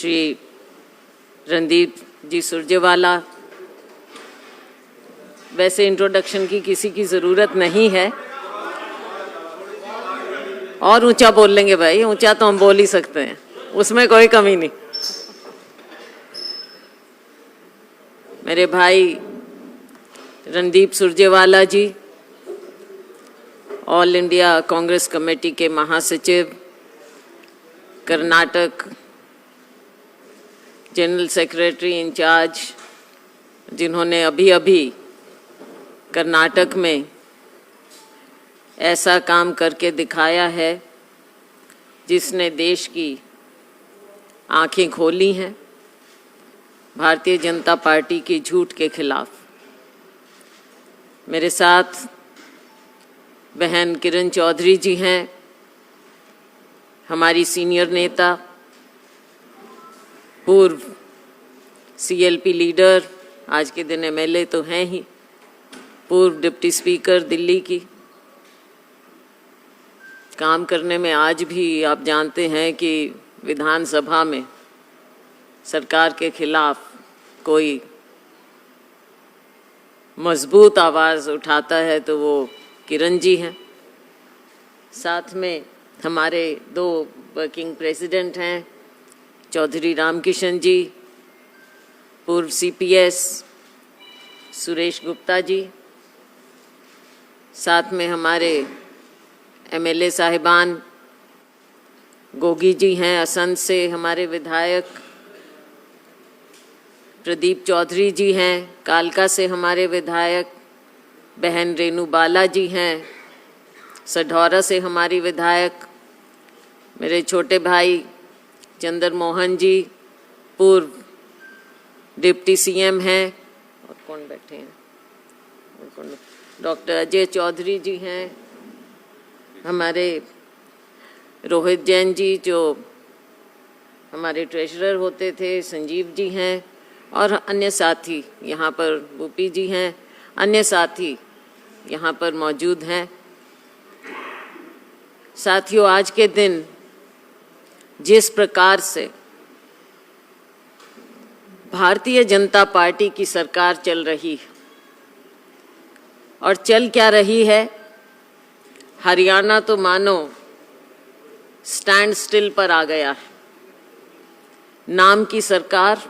श्री रणदीप जी सुरजेवाला, वैसे इंट्रोडक्शन की किसी की ज़रूरत नहीं है। और ऊंचा बोल लेंगे भाई, ऊंचा तो हम बोल ही सकते हैं, उसमें कोई कमी नहीं। मेरे भाई रणदीप सुरजेवाला जी, ऑल इंडिया कांग्रेस कमेटी के महासचिव, कर्नाटक जनरल सेक्रेटरी इंचार्ज, जिन्होंने अभी अभी कर्नाटक में ऐसा काम करके दिखाया है जिसने देश की आंखें खोली हैं भारतीय जनता पार्टी की झूठ के खिलाफ। मेरे साथ बहन किरण चौधरी जी हैं, हमारी सीनियर नेता, पूर्व सीएलपी लीडर, आज के दिन एमएलए तो हैं ही, पूर्व डिप्टी स्पीकर दिल्ली की। काम करने में आज भी आप जानते हैं कि विधानसभा में सरकार के खिलाफ कोई मजबूत आवाज़ उठाता है तो वो किरण जी हैं। साथ में हमारे दो वर्किंग प्रेसिडेंट हैं, चौधरी रामकिशन जी, पूर्व सीपीएस सुरेश गुप्ता जी। साथ में हमारे एमएलए साहिबान गोगी जी हैं, असंध से हमारे विधायक प्रदीप चौधरी जी हैं, कालका से हमारे विधायक बहन रेणु बाला जी हैं, सढौरा से हमारी विधायक मेरे छोटे भाई चंद्र मोहन जी, पूर्व डिप्टी सीएम हैं। और कौन बैठे हैं, डॉक्टर अजय चौधरी जी हैं, हमारे रोहित जैन जी जो हमारे ट्रेजरर होते थे, संजीव जी हैं, और अन्य साथी यहाँ पर भूपी जी हैं, अन्य साथी यहाँ पर मौजूद हैं। साथियों, आज के दिन जिस प्रकार से भारतीय जनता पार्टी की सरकार चल रही है, और चल क्या रही है, हरियाणा तो मानो स्टैंड स्टिल पर आ गया है। नाम की सरकार,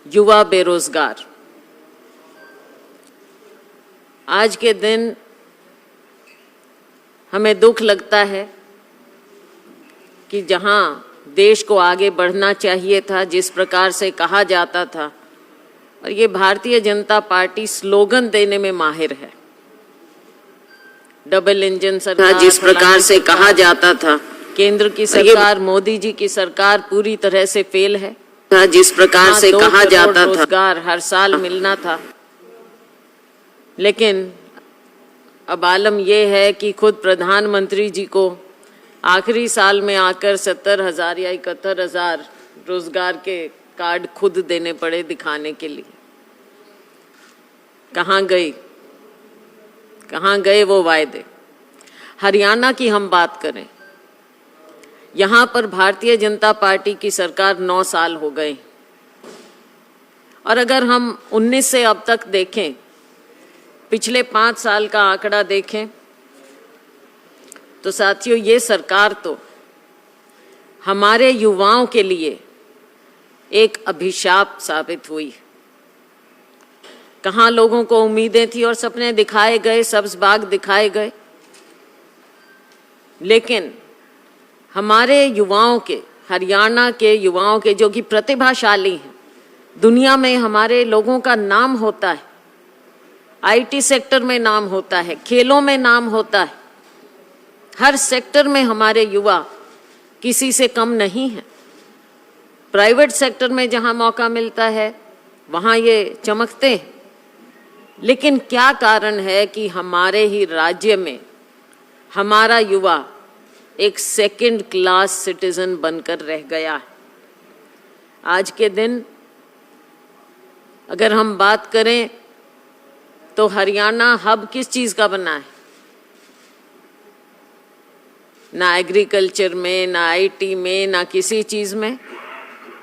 युवा बेरोजगार। आज के दिन हमें दुख लगता है कि जहां देश को आगे बढ़ना चाहिए था, जिस प्रकार से कहा जाता था, और ये भारतीय जनता पार्टी स्लोगन देने में माहिर है। डबल इंजन सरकार, जिस प्रकार से कहा जाता था, केंद्र की सरकार, मोदी जी की सरकार पूरी तरह से फेल है। जिस प्रकार से कहा जाता था रोजगार हर साल मिलना था, लेकिन अब आलम यह है कि खुद प्रधानमंत्री जी को आखिरी साल में आकर 70,000 या 71,000 रोजगार के कार्ड खुद देने पड़े दिखाने के लिए। कहाँ गए वो वायदे? हरियाणा की हम बात करें, यहाँ पर भारतीय जनता पार्टी की सरकार 9 साल हो गए, और अगर हम 19 से अब तक देखें, पिछले 5 साल का आंकड़ा देखें, तो साथियों ये सरकार तो हमारे युवाओं के लिए एक अभिशाप साबित हुई। कहाँ लोगों को उम्मीदें थी और सपने दिखाए गए, सब्ज बाग दिखाए गए, लेकिन हमारे युवाओं के, हरियाणा के युवाओं के, जो कि प्रतिभाशाली हैं, दुनिया में हमारे लोगों का नाम होता है, आईटी सेक्टर में नाम होता है, खेलों में नाम होता है, हर सेक्टर में हमारे युवा किसी से कम नहीं है। प्राइवेट सेक्टर में जहां मौका मिलता है वहां ये चमकते हैं, लेकिन क्या कारण है कि हमारे ही राज्य में हमारा युवा एक सेकंड क्लास सिटीजन बनकर रह गया है? आज के दिन अगर हम बात करें तो हरियाणा हब किस चीज़ का बना है? ना एग्रीकल्चर में, ना आईटी में, ना किसी चीज़ में।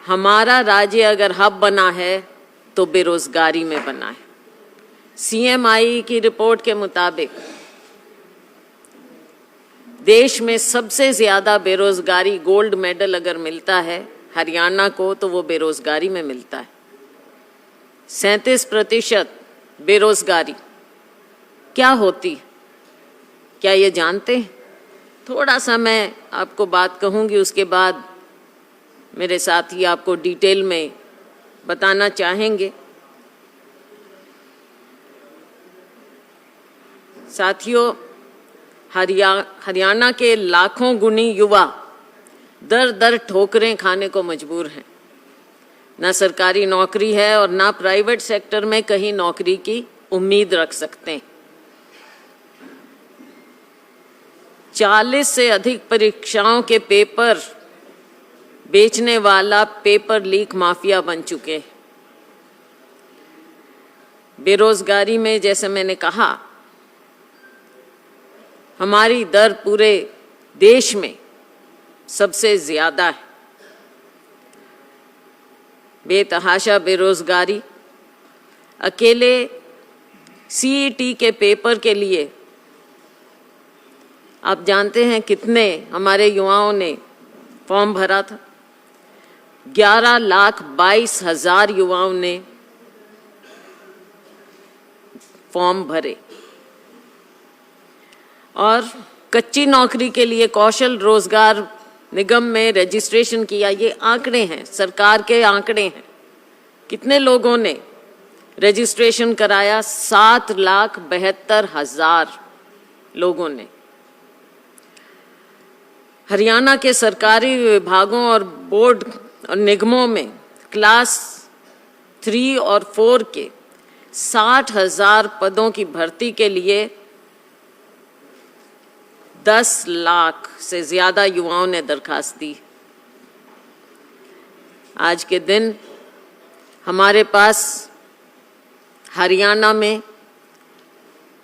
हमारा राज्य अगर हब बना है तो बेरोजगारी में बना है। CMI की रिपोर्ट के मुताबिक देश में सबसे ज्यादा बेरोजगारी, गोल्ड मेडल अगर मिलता है हरियाणा को, तो वो बेरोजगारी में मिलता है। 37% बेरोजगारी क्या होती है, क्या ये जानते हैं? थोड़ा सा मैं आपको बात कहूंगी, उसके बाद मेरे साथी आपको डिटेल में बताना चाहेंगे। साथियों, हरियाणा के लाखों गुणी युवा दर दर ठोकरें खाने को मजबूर हैं। ना सरकारी नौकरी है और ना प्राइवेट सेक्टर में कहीं नौकरी की उम्मीद रख सकते हैं। 40 से अधिक परीक्षाओं के पेपर बेचने वाला पेपर लीक माफिया बन चुके हैं। बेरोजगारी में, जैसे मैंने कहा, हमारी दर पूरे देश में सबसे ज्यादा है। बेतहाशा बेरोजगारी, अकेले CET के पेपर के लिए आप जानते हैं कितने हमारे युवाओं ने फॉर्म भरा था? 11,22,000 युवाओं ने फॉर्म भरे। और कच्ची नौकरी के लिए कौशल रोजगार निगम में रजिस्ट्रेशन किया। ये आंकड़े हैं, सरकार के आंकड़े हैं। कितने लोगों ने रजिस्ट्रेशन कराया? 7,72,000 लोगों ने। हरियाणा के सरकारी विभागों और बोर्ड और निगमों में क्लास 3 और 4 के 60,000 पदों की भर्ती के लिए 10 लाख से ज्यादा युवाओं ने दरखास्त दी। आज के दिन हमारे पास हरियाणा में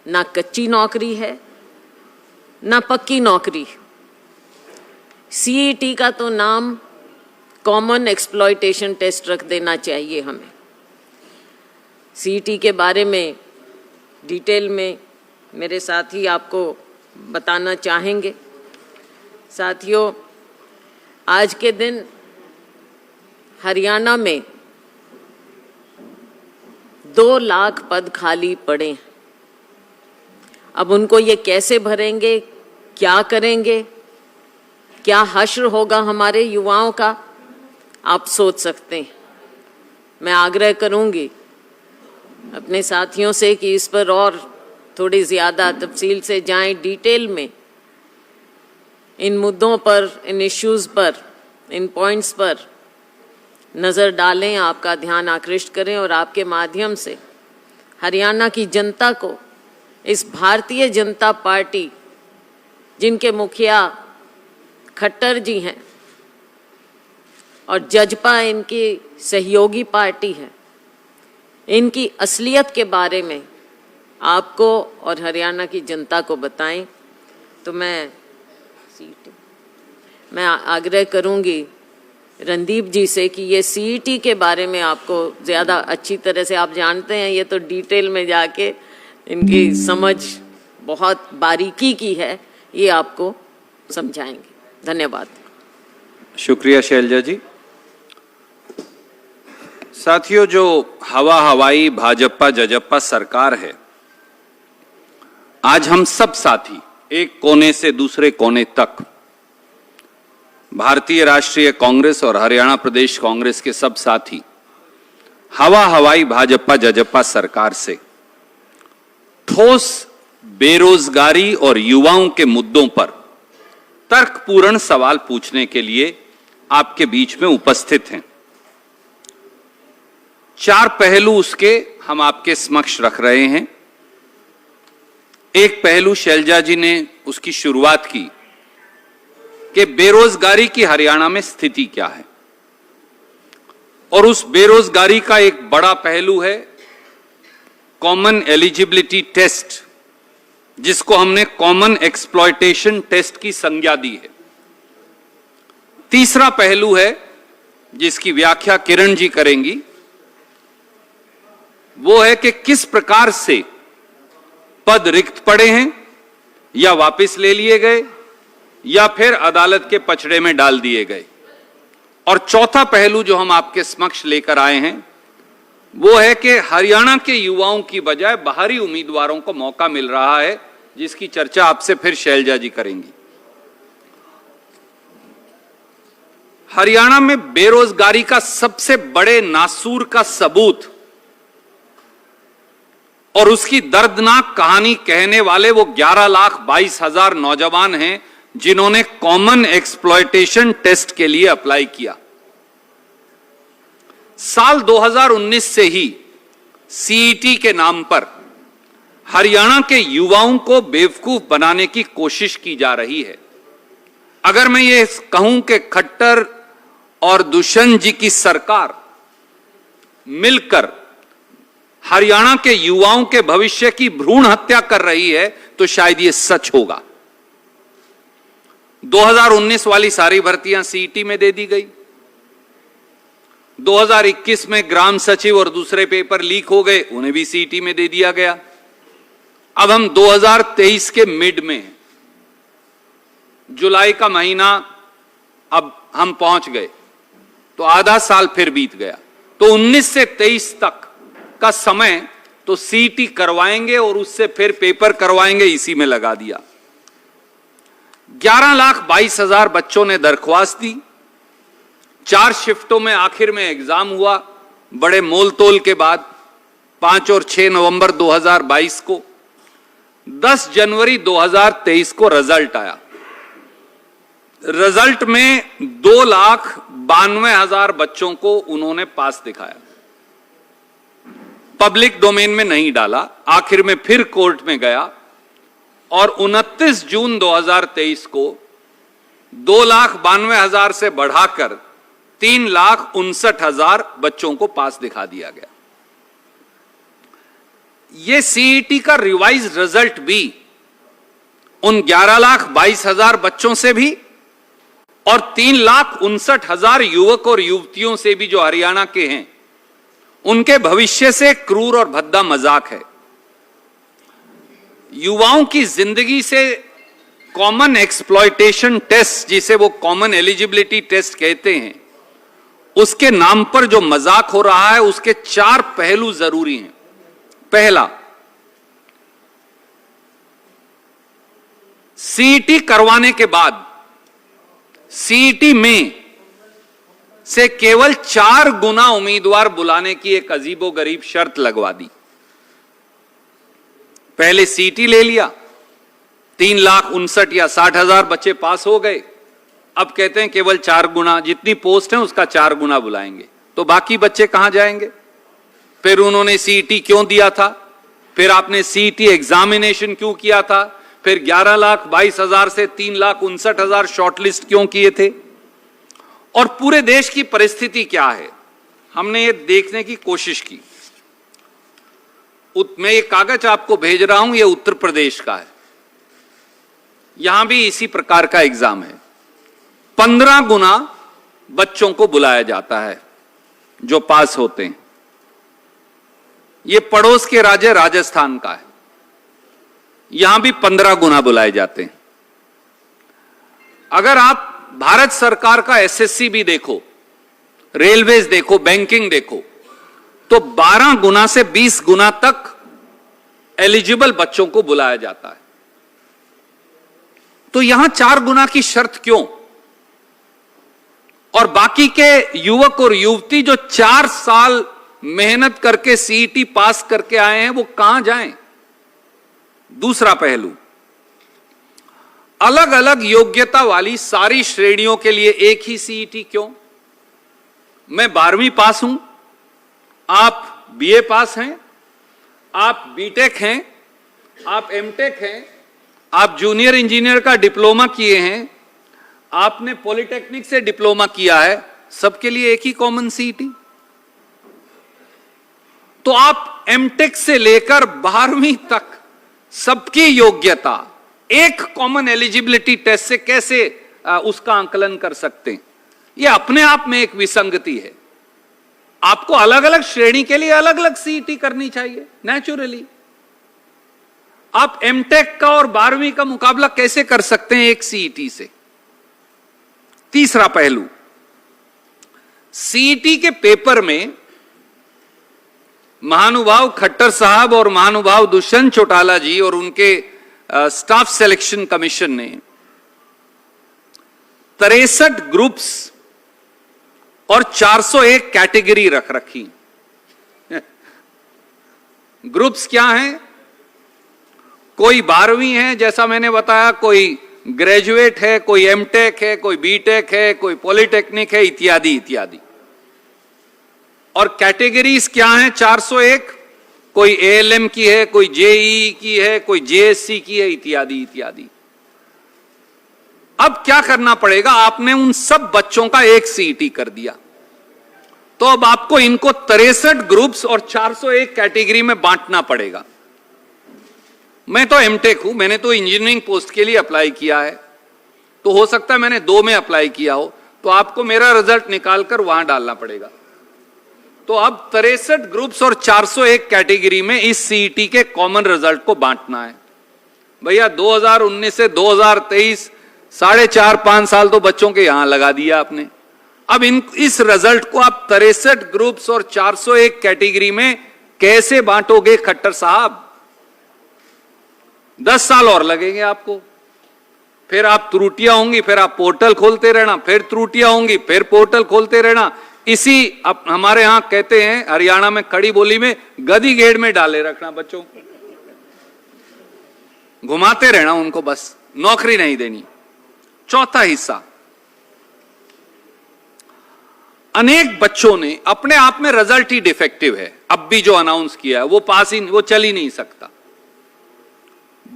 ना कच्ची नौकरी है ना पक्की नौकरी। CET का तो नाम कॉमन एक्सप्लॉयटेशन टेस्ट रख देना चाहिए हमें। CET के बारे में डिटेल में मेरे साथी आपको बताना चाहेंगे। साथियों, आज के दिन हरियाणा में 2 लाख पद खाली पड़े हैं। अब उनको ये कैसे भरेंगे, क्या करेंगे, क्या हश्र होगा हमारे युवाओं का, आप सोच सकते हैं। मैं आग्रह करूंगी अपने साथियों से कि इस पर और थोड़ी ज़्यादा तफसील से जाएं, डिटेल में इन मुद्दों पर, इन इश्यूज़ पर, इन पॉइंट्स पर नज़र डालें, आपका ध्यान आकृष्ट करें और आपके माध्यम से हरियाणा की जनता को इस भारतीय जनता पार्टी, जिनके मुखिया खट्टर जी हैं और जजपा इनकी सहयोगी पार्टी है, इनकी असलियत के बारे में आपको और हरियाणा की जनता को बताएं। तो मैं आग्रह करूंगी रणदीप जी से कि ये CET के बारे में आपको ज़्यादा अच्छी तरह से, आप जानते हैं ये तो डिटेल में जाके इनकी समझ बहुत बारीकी की है, ये आपको समझाएंगे। धन्यवाद। शुक्रिया शैलजा जी। साथियों, जो हवाई भाजपा जजप्पा सरकार है, आज हम सब साथी एक कोने से दूसरे कोने तक भारतीय राष्ट्रीय कांग्रेस और हरियाणा प्रदेश कांग्रेस के सब साथी हवाई भाजपा जजप्पा सरकार से ठोस बेरोजगारी और युवाओं के मुद्दों पर तर्कपूर्ण सवाल पूछने के लिए आपके बीच में उपस्थित हैं। 4 पहलू उसके हम आपके समक्ष रख रहे हैं। एक पहलू शैलजा जी ने उसकी शुरुआत की कि बेरोजगारी की हरियाणा में स्थिति क्या है, और उस बेरोजगारी का एक बड़ा पहलू है कॉमन एलिजिबिलिटी टेस्ट, जिसको हमने कॉमन एक्सप्लॉयटेशन टेस्ट की संज्ञा दी है। तीसरा पहलू है जिसकी व्याख्या किरण जी करेंगी, वो है कि किस प्रकार से पद रिक्त पड़े हैं या वापस ले लिए गए या फिर अदालत के पचड़े में डाल दिए गए। और चौथा पहलू जो हम आपके समक्ष लेकर आए हैं वो है कि हरियाणा के युवाओं की बजाय बाहरी उम्मीदवारों को मौका मिल रहा है, जिसकी चर्चा आपसे फिर शैलजा जी करेंगी। हरियाणा में बेरोजगारी का सबसे बड़े नासूर का सबूत और उसकी दर्दनाक कहानी कहने वाले वो 11,22,000 नौजवान हैं जिन्होंने कॉमन एक्सप्लॉयटेशन टेस्ट के लिए अप्लाई किया। साल 2019 से ही सीईटी के नाम पर हरियाणा के युवाओं को बेवकूफ बनाने की कोशिश की जा रही है। अगर मैं ये कहूं कि खट्टर और दुष्यंत जी की सरकार मिलकर हरियाणा के युवाओं के भविष्य की भ्रूण हत्या कर रही है तो शायद ये सच होगा। 2019 वाली सारी भर्तियां सीईटी में दे दी गई। 2021 में ग्राम सचिव और दूसरे पेपर लीक हो गए, उन्हें भी सीईटी में दे दिया गया। अब हम 2023 के मिड में हैं, जुलाई का महीना अब हम पहुंच गए, तो आधा साल फिर बीत गया। तो 19 से 23 तक का समय तो सीईटी करवाएंगे और उससे फिर पेपर करवाएंगे, इसी में लगा दिया। 11,22,000 बच्चों ने दरख्वास्त दी। 4 शिफ्टों में आखिर में एग्जाम हुआ, बड़े मोल तोल के बाद 5 और 6 नवंबर 2022 को। 10 जनवरी 2023 को रिजल्ट आया। रिजल्ट में 2,92,000 बच्चों को उन्होंने पास दिखाया। पब्लिक डोमेन में नहीं डाला, आखिर में फिर कोर्ट में गया और 29 जून 2023 को 2,92,000 से बढ़ाकर 3,59,000 बच्चों को पास दिखा दिया गया। यह सीईटी का रिवाइज रिजल्ट भी उन 11,22,000 बच्चों से भी और 3,59,000 युवक और युवतियों से भी जो हरियाणा के हैं, उनके भविष्य से क्रूर और भद्दा मजाक है। युवाओं की जिंदगी से कॉमन एक्सप्लॉयटेशन टेस्ट, जिसे वो कॉमन एलिजिबिलिटी टेस्ट कहते हैं, उसके नाम पर जो मजाक हो रहा है, उसके 4 पहलू जरूरी हैं। पहला, सीईटी करवाने के बाद सीईटी में से केवल 4 गुना उम्मीदवार बुलाने की एक अजीबोगरीब शर्त लगवा दी। पहले सीईटी ले लिया, 3,59,000 या 60,000 बच्चे पास हो गए। अब कहते हैं केवल 4 गुना, जितनी पोस्ट है उसका 4 गुना बुलाएंगे। तो बाकी बच्चे कहां जाएंगे? फिर उन्होंने सीईटी क्यों दिया था? फिर आपने सीईटी एग्जामिनेशन क्यों किया था? फिर 11,22,000 से 3,59,000 शॉर्टलिस्ट क्यों किए थे? और पूरे देश की परिस्थिति क्या है, हमने ये देखने की कोशिश की। मैं ये कागज आपको भेज रहा हूं, ये उत्तर प्रदेश का है। यहां भी इसी प्रकार का एग्जाम है। 15 गुना बच्चों को बुलाया जाता है जो पास होते हैं। ये पड़ोस के राज्य राजस्थान का है, यहां भी 15 गुना बुलाए जाते हैं। अगर आप भारत सरकार का एसएससी भी देखो, रेलवेज देखो, बैंकिंग देखो, तो 12 गुना से 20 गुना तक एलिजिबल बच्चों को बुलाया जाता है। तो यहां 4 गुना की शर्त क्यों? और बाकी के युवक और युवती जो 4 साल मेहनत करके सीईटी पास करके आए हैं, वो कहां जाएं? दूसरा पहलू, अलग अलग योग्यता वाली सारी श्रेणियों के लिए एक ही सीईटी क्यों? मैं 12वीं पास हूं, आप बीए पास हैं, आप बीटेक हैं, आप एमटेक हैं, आप जूनियर इंजीनियर का डिप्लोमा किए हैं, आपने पॉलिटेक्निक से डिप्लोमा किया है, सबके लिए एक ही कॉमन सीईटी। तो आप एमटेक से लेकर 12वीं तक सबकी योग्यता एक कॉमन एलिजिबिलिटी टेस्ट से कैसे उसका आंकलन कर सकते हैं? यह अपने आप में एक विसंगति है। आपको अलग अलग श्रेणी के लिए अलग अलग सीईटी करनी चाहिए नेचुरली। आप एमटेक का और 12वीं का मुकाबला कैसे कर सकते हैं एक सीईटी से? तीसरा पहलू, सीईटी के पेपर में महानुभाव खट्टर साहब और महानुभाव दुष्यंत चौटाला जी और उनके स्टाफ सिलेक्शन कमीशन ने 63 ग्रुप्स और 401 कैटेगरी रख रखी। ग्रुप्स क्या हैं? कोई 12वीं है जैसा मैंने बताया, कोई ग्रेजुएट है, कोई एमटेक है, कोई बीटेक है, कोई पॉलिटेक्निक है, इत्यादि इत्यादि। और कैटेगरीज क्या हैं? 401, कोई एएलएम की है, कोई जेईई की है, कोई जेएससी की है, इत्यादि इत्यादि। अब क्या करना पड़ेगा? आपने उन सब बच्चों का एक सीईटी कर दिया, तो अब आपको इनको 63 ग्रुप्स और 401 कैटेगरी में बांटना पड़ेगा। मैं तो एमटेक हूं, मैंने तो इंजीनियरिंग पोस्ट के लिए अप्लाई किया है, तो हो सकता है मैंने 2 में अप्लाई किया हो, तो आपको मेरा रिजल्ट निकालकर वहां डालना पड़ेगा। तो अब 63 ग्रुप्स और 401 कैटेगरी में इस सीईटी के कॉमन रिजल्ट को बांटना है। भैया 2019 से 2023 4.5 साल तो बच्चों के यहां लगा दिया आपने। अब इस रिजल्ट को आप 63 ग्रुप्स और 401 कैटेगरी में कैसे बांटोगे खट्टर साहब? 10 साल और लगेंगे आपको। फिर आप त्रुटियां होंगी, फिर आप पोर्टल खोलते रहना, फिर त्रुटियां होंगी, फिर पोर्टल खोलते रहना। इसी हमारे यहां कहते हैं हरियाणा में खड़ी बोली में, गधी गेड़ में डाले रखना बच्चों को, घुमाते रहना उनको, बस नौकरी नहीं देनी। चौथा हिस्सा, अनेक बच्चों ने अपने आप में रिजल्ट ही डिफेक्टिव है, अब भी जो अनाउंस किया है वो पास ही, वो चल ही नहीं सकता।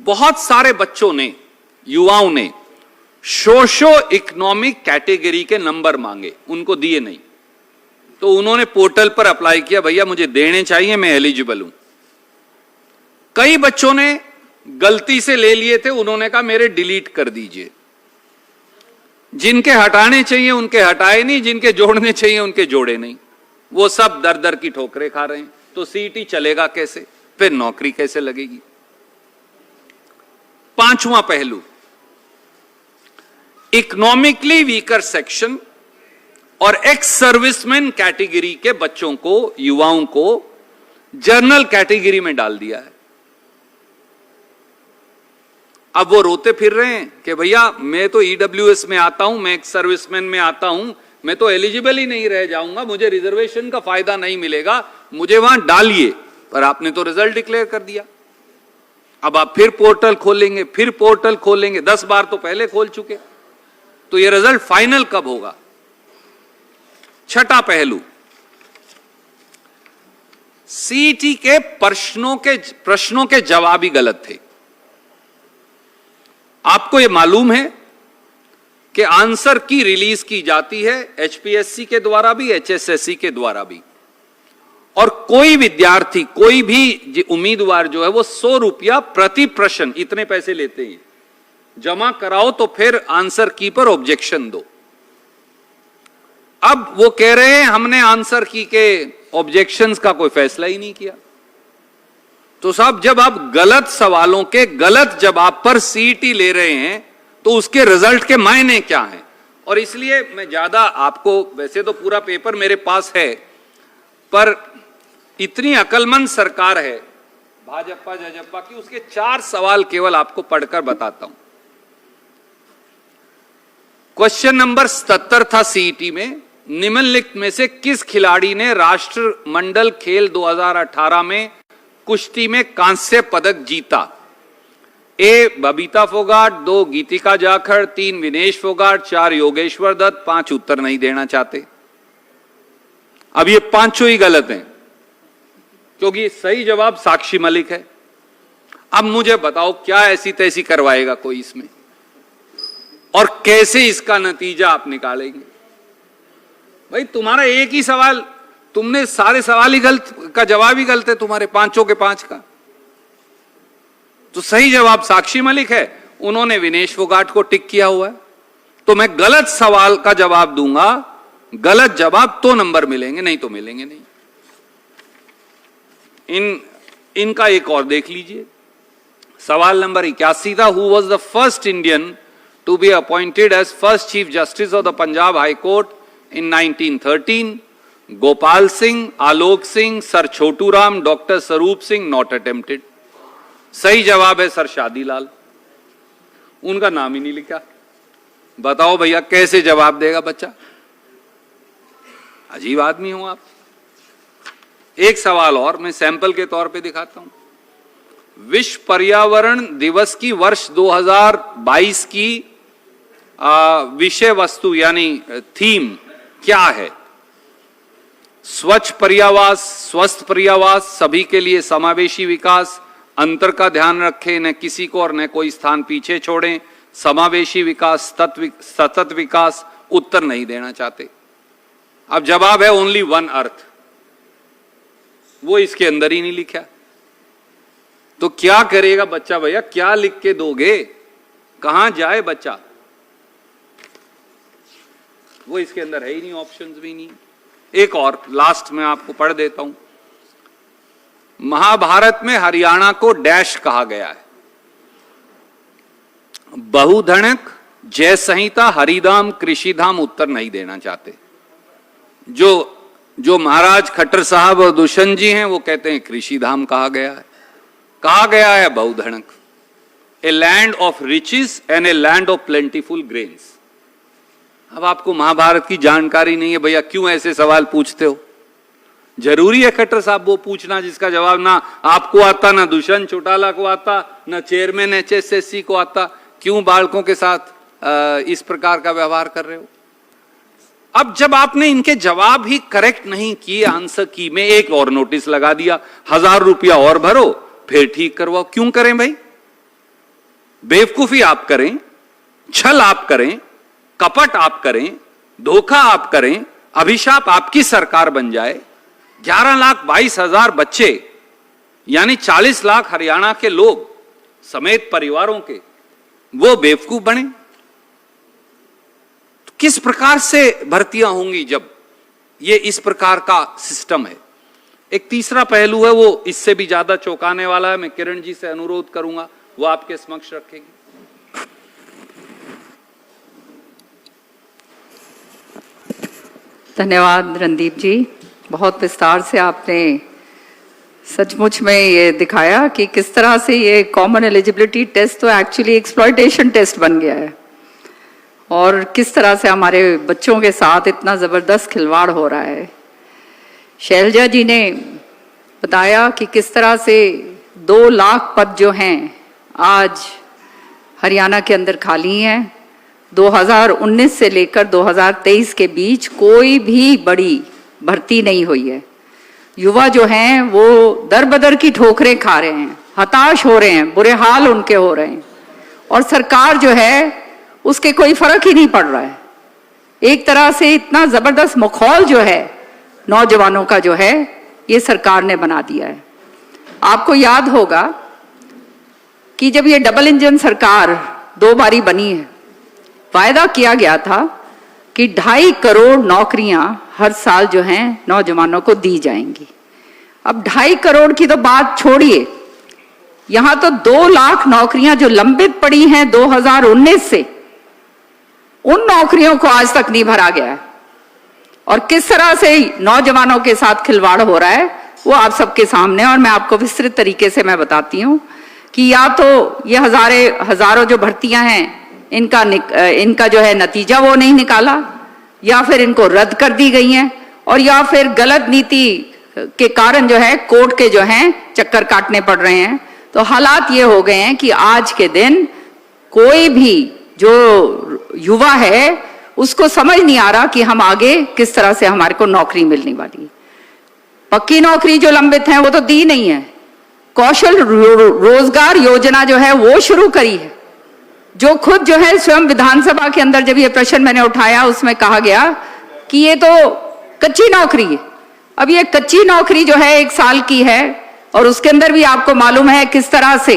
बहुत सारे बच्चों ने, युवाओं ने सोशो इकोनॉमिक कैटेगरी के नंबर मांगे, उनको दिए नहीं, तो उन्होंने पोर्टल पर अप्लाई किया, भैया मुझे देने चाहिए, मैं एलिजिबल हूं। कई बच्चों ने गलती से ले लिए थे, उन्होंने कहा मेरे डिलीट कर दीजिए। जिनके हटाने चाहिए उनके हटाए नहीं, जिनके जोड़ने चाहिए उनके जोड़े नहीं। वो सब दर दर की ठोकरें खा रहे हैं। तो सीईटी चलेगा कैसे? फिर नौकरी कैसे लगेगी? पांचवां पहलू, इकोनॉमिकली वीकर सेक्शन और एक्स सर्विसमैन कैटेगरी के बच्चों को, युवाओं को जनरल कैटेगरी में डाल दिया है। अब वो रोते फिर रहे हैं कि भैया मैं तो ईडब्ल्यूएस में आता हूं, मैं एक्स सर्विसमैन में आता हूं, मैं तो एलिजिबल ही नहीं रह जाऊंगा, मुझे रिजर्वेशन का फायदा नहीं मिलेगा, मुझे वहां डालिए। पर आपने तो रिजल्ट डिक्लेयर कर दिया। अब आप फिर पोर्टल खोलेंगे, फिर पोर्टल खोलेंगे, 10 बार तो पहले खोल चुके, तो ये रिजल्ट फाइनल कब होगा? छठा पहलू, सीईटी के प्रश्नों के जवाब ही गलत थे। आपको यह मालूम है कि आंसर की रिलीज की जाती है एचपीएससी के द्वारा भी, एचएसएससी के द्वारा भी, और कोई विद्यार्थी, कोई भी उम्मीदवार जो है वो 100 रुपया प्रति प्रश्न, इतने पैसे लेते हैं, जमा कराओ तो फिर आंसर की पर ऑब्जेक्शन दो। अब वो कह रहे हैं हमने आंसर की के ऑब्जेक्शंस का कोई फैसला ही नहीं किया। तो साहब जब आप गलत सवालों के गलत जवाब पर सीईटी ले रहे हैं तो उसके रिजल्ट के मायने क्या हैं? और इसलिए मैं ज्यादा आपको, वैसे तो पूरा पेपर मेरे पास है, पर इतनी अकलमंद सरकार है भाजपा जजपा की, उसके 4 सवाल केवल आपको पढ़कर बताता हूं। क्वेश्चन नंबर 77 था सीईटी में, निम्नलिखित में से किस खिलाड़ी ने राष्ट्रमंडल खेल 2018 में कुश्ती में कांस्य पदक जीता? ए बबीता फोगाट, 2 गीतिका जाखड़, 3 विनेश फोगाट, 4 योगेश्वर दत्त, 5 उत्तर नहीं देना चाहते। अब ये 5 ही गलत हैं, क्योंकि सही जवाब साक्षी मलिक है। अब मुझे बताओ क्या ऐसी तैसी करवाएगा कोई इसमें, और कैसे इसका नतीजा आप निकालेंगे? भाई तुम्हारा एक ही सवाल, तुमने सारे सवाल ही गलत का जवाब ही गलत है तुम्हारे, 5 के 5 का। तो सही जवाब साक्षी मलिक है, उन्होंने विनेश फोगाट को टिक किया हुआ है। तो मैं गलत सवाल का जवाब दूंगा गलत जवाब तो नंबर मिलेंगे, नहीं तो मिलेंगे नहीं। इनका एक और देख लीजिए। सवाल नंबर 81 था, who was the first Indian to be appointed as first chief justice of the Punjab high court in 1913? Gopal Singh, Alok Singh, sir Chhotu Ram, doctor Swarup Singh. Not attempted. सही जवाब है सर शादीलाल। उनका नाम ही नहीं लिखा। बताओ भैया कैसे जवाब देगा बच्चा? अजीब आदमी हो आप। एक सवाल और मैं सैंपल के तौर पे दिखाता हूं। विश्व पर्यावरण दिवस की वर्ष 2022 की विषय वस्तु यानी थीम क्या है? स्वच्छ पर्यावास, स्वस्थ पर्यावास, सभी के लिए समावेशी विकास, अंतर का ध्यान रखें, न किसी को और न कोई स्थान पीछे छोड़ें, समावेशी विकास, सतत विकास। उत्तर नहीं देना चाहते। अब जवाब है ओनली वन अर्थ। वो इसके अंदर ही नहीं लिखा। तो क्या करेगा बच्चा भैया? क्या लिख के दोगे? कहां जाए बच्चा? वो इसके अंदर है ही नहीं, ऑप्शंस भी नहीं। एक और लास्ट में आपको पढ़ देता हूं। महाभारत में हरियाणा को डैश कहा गया है? बहुधनक, जय संहिता, हरिधाम, कृषिधाम। उत्तर नहीं देना चाहते। जो महाराज खट्टर साहब और दुष्यंत जी हैं वो कहते हैं कृषिधाम कहा गया है। कहा गया है बहुधनक, a land of riches and a land of plentiful grains. अब आपको महाभारत की जानकारी नहीं है भैया, क्यों ऐसे सवाल पूछते हो? जरूरी है खट्टर साहब वो पूछना जिसका जवाब ना आपको आता, ना दुष्यंत चौटाला को आता, ना चेयरमैन HSSC को आता। क्यों बालकों के साथ इस प्रकार का व्यवहार कर रहे हो? अब जब आपने इनके जवाब ही करेक्ट नहीं किए, आंसर की में एक और नोटिस लगा दिया, 1000 रुपया और भरो फिर ठीक करवाओ। क्यों करें भाई? बेवकूफी आप करें, छल आप करें, कपट आप करें, धोखा आप करें, अभिशाप आपकी सरकार बन जाए। 11,22,000 बच्चे यानी 40 लाख हरियाणा के लोग समेत परिवारों के वो बेवकूफ बने। तो किस प्रकार से भर्तियां होंगी जब ये इस प्रकार का सिस्टम है? एक तीसरा पहलू है, वो इससे भी ज्यादा चौंकाने वाला है। मैं किरण जी से अनुरोध करूंगा वो आपके समक्ष रखेगी। धन्यवाद रणदीप जी। बहुत विस्तार से आपने सचमुच में ये दिखाया कि किस तरह से ये कॉमन एलिजिबिलिटी टेस्ट तो एक्चुअली एक्सप्लॉयटेशन टेस्ट बन गया है और किस तरह से हमारे बच्चों के साथ इतना ज़बरदस्त खिलवाड़ हो रहा है। शैलजा जी ने बताया कि किस तरह से 2 लाख पद जो हैं आज हरियाणा के अंदर खाली हैं। 2019 से लेकर 2023 के बीच कोई भी बड़ी भर्ती नहीं हुई है। युवा जो हैं वो दर बदर की ठोकरें खा रहे हैं, हताश हो रहे हैं, बुरे हाल उनके हो रहे हैं और सरकार जो है उसके कोई फर्क ही नहीं पड़ रहा है। एक तरह से इतना जबरदस्त माहौल जो है नौजवानों का जो है ये सरकार ने बना दिया है। आपको याद होगा कि जब ये डबल इंजन सरकार 2 बारी बनी है, वायदा किया गया था कि 2.5 करोड़ नौकरियां हर साल जो हैं नौजवानों को दी जाएंगी। अब 2.5 करोड़ की तो बात छोड़िए, यहां तो 2 लाख नौकरियां जो लंबित पड़ी हैं 2019 से, उन नौकरियों को आज तक नहीं भरा गया है। और किस तरह से नौजवानों के साथ खिलवाड़ हो रहा है वो आप सबके सामने, और मैं आपको विस्तृत तरीके से मैं बताती हूं कि या तो ये हजारों जो भर्तियां हैं इनका जो है नतीजा वो नहीं निकाला, या फिर इनको रद्द कर दी गई हैं, और या फिर गलत नीति के कारण जो है कोर्ट के जो हैं चक्कर काटने पड़ रहे हैं। तो हालात ये हो गए हैं कि आज के दिन कोई भी जो युवा है उसको समझ नहीं आ रहा कि हम आगे किस तरह से हमारे को नौकरी मिलने वाली। पक्की नौकरी जो लंबित है वो तो दी नहीं है। कौशल रोजगार योजना जो है वो शुरू करी है, जो खुद जो है स्वयं विधानसभा के अंदर जब ये प्रश्न मैंने उठाया उसमें कहा गया कि ये तो कच्ची नौकरी है। अब ये कच्ची नौकरी जो है 1 साल की है और उसके अंदर भी आपको मालूम है किस तरह से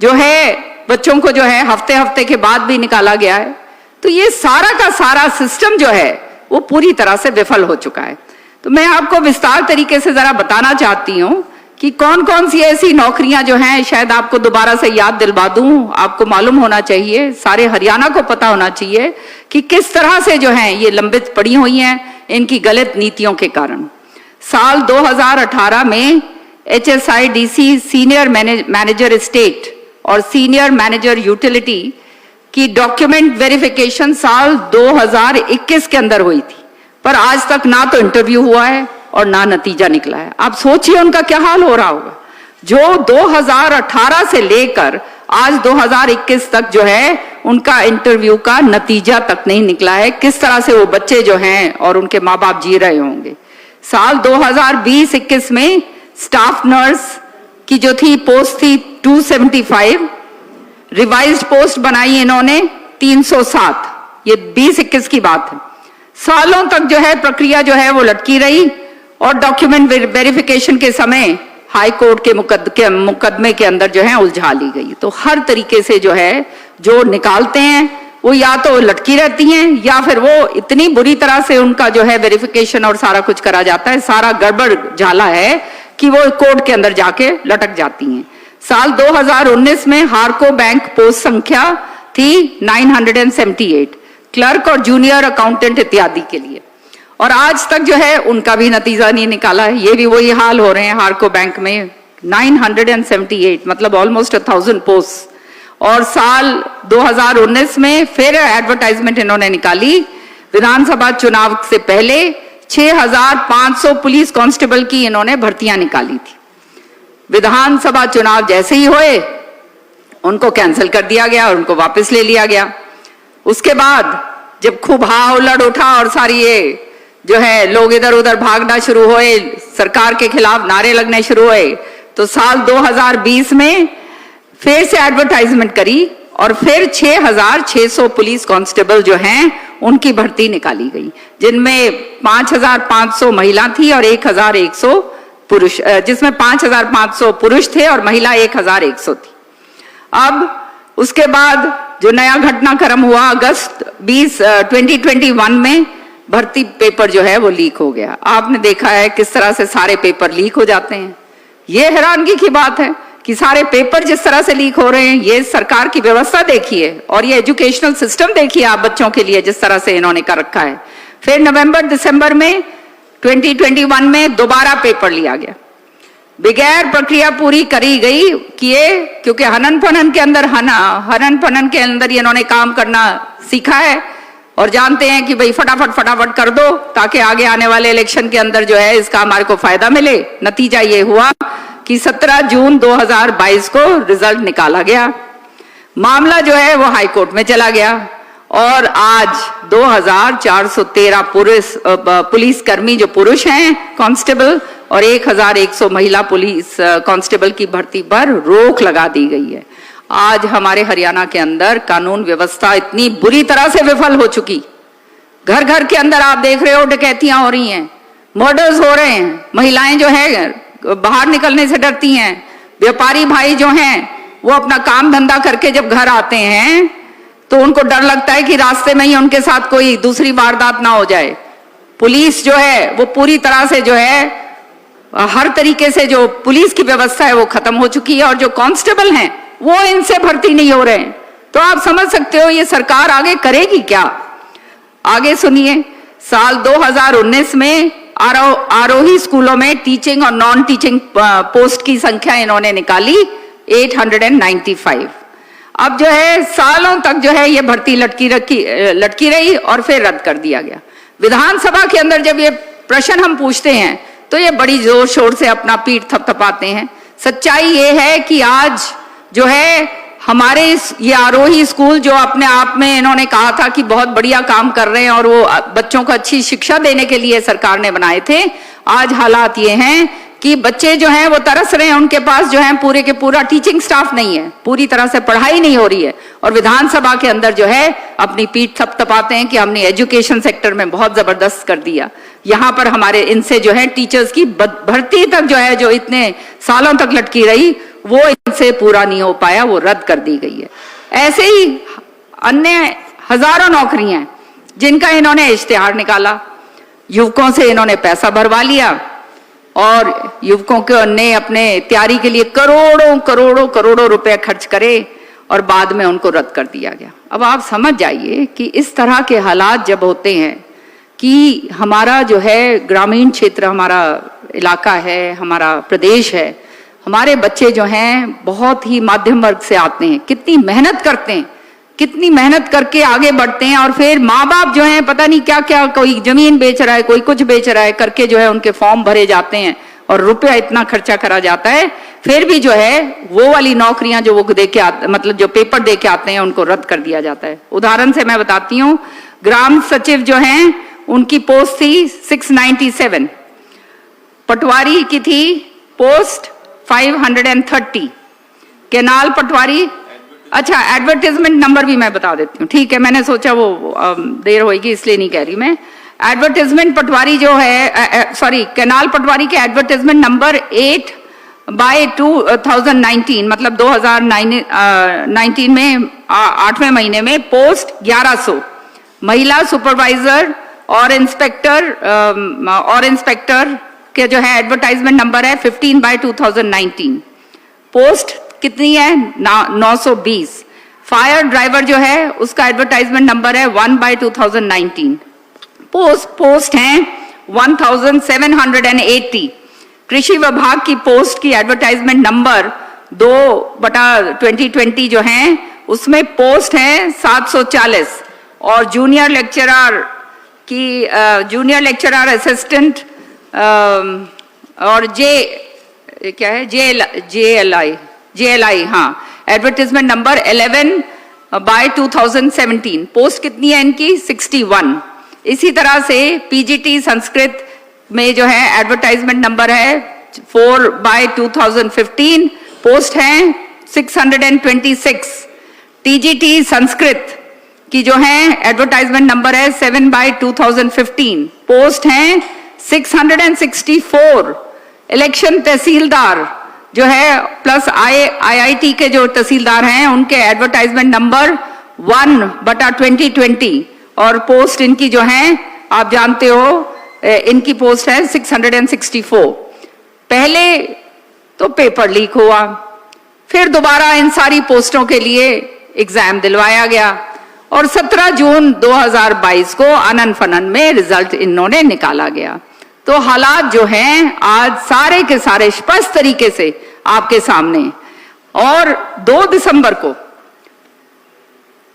जो है बच्चों को जो है हफ्ते हफ्ते के बाद भी निकाला गया है। तो ये सारा का सारा सिस्टम जो है वो पूरी तरह से विफल हो चुका है। तो मैं आपको विस्तार तरीके से जरा बताना चाहती हूँ कि कौन कौन सी ऐसी नौकरियां जो हैं, शायद आपको दोबारा से याद दिलवा दूं, आपको मालूम होना चाहिए, सारे हरियाणा को पता होना चाहिए कि किस तरह से जो हैं ये लंबित पड़ी हुई हैं इनकी गलत नीतियों के कारण। साल 2018 में HSIDC सीनियर मैनेजर स्टेट और सीनियर मैनेजर यूटिलिटी की डॉक्यूमेंट वेरिफिकेशन साल 2021 के अंदर हुई थी, पर आज तक ना तो इंटरव्यू हुआ है और ना नतीजा निकला है। आप सोचिए उनका क्या हाल हो रहा होगा, जो 2018 से लेकर आज 2021 तक जो है उनका इंटरव्यू का नतीजा तक नहीं निकला है। किस तरह से वो बच्चे जो हैं और उनके माँ बाप जी रहे होंगे। साल 2020-21 में स्टाफ नर्स की जो थी पोस्ट थी 275, रिवाइज्ड पोस्ट बनाई इन्होंने 307। ये 20-21 की बात है। सालों तक जो है प्रक्रिया जो है वो लटकी रही और डॉक्यूमेंट वेरिफिकेशन के समय हाई कोर्ट के मुकदमे के अंदर जो है उलझा ली गई। तो हर तरीके से जो है जो निकालते हैं वो या तो लटकी रहती हैं या फिर वो इतनी बुरी तरह से उनका जो है वेरिफिकेशन और सारा कुछ करा जाता है, सारा गड़बड़ झाला है कि वो कोर्ट के अंदर जाके लटक जाती हैं। साल 2019 में हार्को बैंक पोस्ट संख्या थी 978 क्लर्क और जूनियर अकाउंटेंट इत्यादि के लिए, और आज तक जो है उनका भी नतीजा नहीं निकाला है। ये भी वही हाल हो रहे हैं हार्को बैंक में, 978 मतलब ऑलमोस्ट 1000 पोस्ट। और साल 2019 में फिर एडवर्टाइजमेंट इन्होंने निकाली, विधानसभा चुनाव से पहले 6500 पुलिस कांस्टेबल की इन्होंने भर्तियां निकाली थी। विधानसभा चुनाव जैसे ही हुए उनको कैंसिल कर दिया गया और उनको वापस ले लिया गया। उसके बाद जब खूब हाहुल्लड़ उठा और सारी ये जो है लोग इधर उधर भागना शुरू हुए, सरकार के खिलाफ नारे लगने शुरू हुए, तो साल 2020 में फिर से एडवर्टाइजमेंट करी और फिर 6600 पुलिस कांस्टेबल जो हैं उनकी भर्ती निकाली गई, जिनमें 5500 महिला थी और 1100 पुरुष, जिसमें 5500 पुरुष थे और महिला 1100 थी। अब उसके बाद जो नया घटनाक्रम हुआ, अगस्त 2021 में भर्ती पेपर जो है वो लीक हो गया। आपने देखा है किस तरह से सारे पेपर लीक हो जाते हैं। ये हैरानगी की बात है कि सारे पेपर जिस तरह से लीक हो रहे हैं, ये सरकार की व्यवस्था देखिए और ये एजुकेशनल सिस्टम देखिए आप बच्चों के लिए जिस तरह से इन्होंने कर रखा है। फिर नवंबर दिसंबर में 2021 में दोबारा पेपर लिया गया, बगैर प्रक्रिया पूरी करी गई क्योंकि हनन फनन के अंदर इन्होंने काम करना सीखा है और जानते हैं कि भाई फटाफट कर दो ताकि आगे आने वाले इलेक्शन के अंदर जो है इसका हमारे को फायदा मिले। नतीजा ये हुआ कि 17 जून 2022 को रिजल्ट निकाला गया, मामला जो है वो हाई कोर्ट में चला गया और आज 2413 पुलिस कर्मी जो पुरुष हैं कांस्टेबल और 1100 महिला पुलिस कांस्टेबल की भर्ती पर रोक लगा दी गई है। आज हमारे हरियाणा के अंदर कानून व्यवस्था इतनी बुरी तरह से विफल हो चुकी, घर घर के अंदर आप देख रहे हो डकैतियां हो रही हैं, मर्डर्स हो रहे हैं, महिलाएं जो है बाहर निकलने से डरती हैं, व्यापारी भाई जो हैं वो अपना काम धंधा करके जब घर आते हैं तो उनको डर लगता है कि रास्ते में ही उनके साथ कोई दूसरी वारदात ना हो जाए। पुलिस जो है वो पूरी तरह से जो है हर तरीके से जो पुलिस की व्यवस्था है वो खत्म हो चुकी है और जो कांस्टेबल हैं वो इनसे भर्ती नहीं हो रहे हैं। तो आप समझ सकते हो ये सरकार आगे करेगी क्या। आगे सुनिए, साल 2019 में आरोही स्कूलों में टीचिंग और नॉन टीचिंग पोस्ट की संख्या इन्होंने निकाली 895। अब जो है सालों तक जो है ये भर्ती लटकी रही और फिर रद्द कर दिया गया। विधानसभा के अंदर जब ये प्रश्न हम पूछते हैं तो ये बड़ी जोर शोर से अपना पीठ थपथपाते हैं। सच्चाई ये है कि आज जो है हमारे ये आरोही स्कूल जो अपने आप में इन्होंने कहा था कि बहुत बढ़िया काम कर रहे हैं और वो बच्चों को अच्छी शिक्षा देने के लिए सरकार ने बनाए थे, आज हालात ये हैं कि बच्चे जो हैं वो तरस रहे हैं, उनके पास जो है पूरे के पूरा टीचिंग स्टाफ नहीं है, पूरी तरह से पढ़ाई नहीं हो रही है और विधानसभा के अंदर जो है अपनी पीठ थपथपाते हैं कि हमने एजुकेशन सेक्टर में बहुत जबरदस्त कर दिया। यहाँ पर हमारे इनसे जो है टीचर्स की भर्ती तक जो है जो इतने सालों तक लटकी रही वो इनसे पूरा नहीं हो पाया, वो रद्द कर दी गई है। ऐसे ही अन्य हजारों नौकरियां जिनका इन्होंने इश्तिहार निकाला, युवकों से इन्होंने पैसा भरवा लिया और युवकों को ने अपने तैयारी के लिए करोड़ों करोड़ों करोड़ों रुपए खर्च करे और बाद में उनको रद्द कर दिया गया। अब आप समझ जाइए कि इस तरह के हालात जब होते हैं कि हमारा जो है ग्रामीण क्षेत्र, हमारा इलाका है, हमारा प्रदेश है, हमारे बच्चे जो हैं बहुत ही मध्यम वर्ग से आते हैं, कितनी मेहनत करते हैं, कितनी मेहनत करके आगे बढ़ते हैं और फिर माँ बाप जो हैं पता नहीं क्या क्या, कोई जमीन बेच रहा है, कोई कुछ बेच रहा है करके जो है उनके फॉर्म भरे जाते हैं और रुपया इतना खर्चा करा जाता है, फिर भी जो है वो वाली नौकरियां जो वो दे के मतलब जो पेपर दे के आते हैं उनको रद्द कर दिया जाता है। उदाहरण से मैं बताती हूँ, ग्राम सचिव जो हैं उनकी पोस्ट थी 697, पटवारी की थी पोस्ट 530, केनाल पटवारी, अच्छा एडवर्टाइजमेंट नंबर भी मैं बता देती हूँ, ठीक है, मैंने सोचा वो देर होगी इसलिए नहीं कह रही मैं। एडवर्टाइजमेंट पटवारी जो है सॉरी केनाल पटवारी के एडवर्टाइजमेंट नंबर 8/2019 मतलब 2019 में 8वें महीने में पोस्ट 1100, महिला सुपरवाइजर और इंस्पेक्टर के जो है एडवर्टाइजमेंट नंबर है 15/2019, पोस्ट कितनी है 920। फायर ड्राइवर जो है उसका एडवर्टाइजमेंट नंबर है 1/2019, पोस्ट हैं 1780। कृषि विभाग की पोस्ट की एडवर्टाइजमेंट नंबर 2/2020 जो है उसमें पोस्ट है 740 और जूनियर लेक्चरर असिस्टेंट और JLI हाँ एडवर्टाइजमेंट नंबर 11/2017, पोस्ट कितनी है इनकी 61। इसी तरह से PGT संस्कृत में जो है एडवर्टाइजमेंट नंबर है 4/2015, पोस्ट है 626। TGT संस्कृत की जो है एडवर्टाइजमेंट नंबर है 7/2015, पोस्ट है 664। इलेक्शन तहसीलदार जो है प्लस IIT के जो तहसीलदार हैं उनके एडवर्टाइजमेंट नंबर 1/2020 और पोस्ट इनकी जो है आप जानते हो इनकी पोस्ट है 664। पहले तो पेपर लीक हुआ, फिर दोबारा इन सारी पोस्टों के लिए एग्जाम दिलवाया गया और 17 जून 2022 को आनन फनन में रिजल्ट इन्होंने निकाला गया। तो हालात जो हैं आज सारे के सारे स्पष्ट तरीके से आपके सामने। और 2 दिसंबर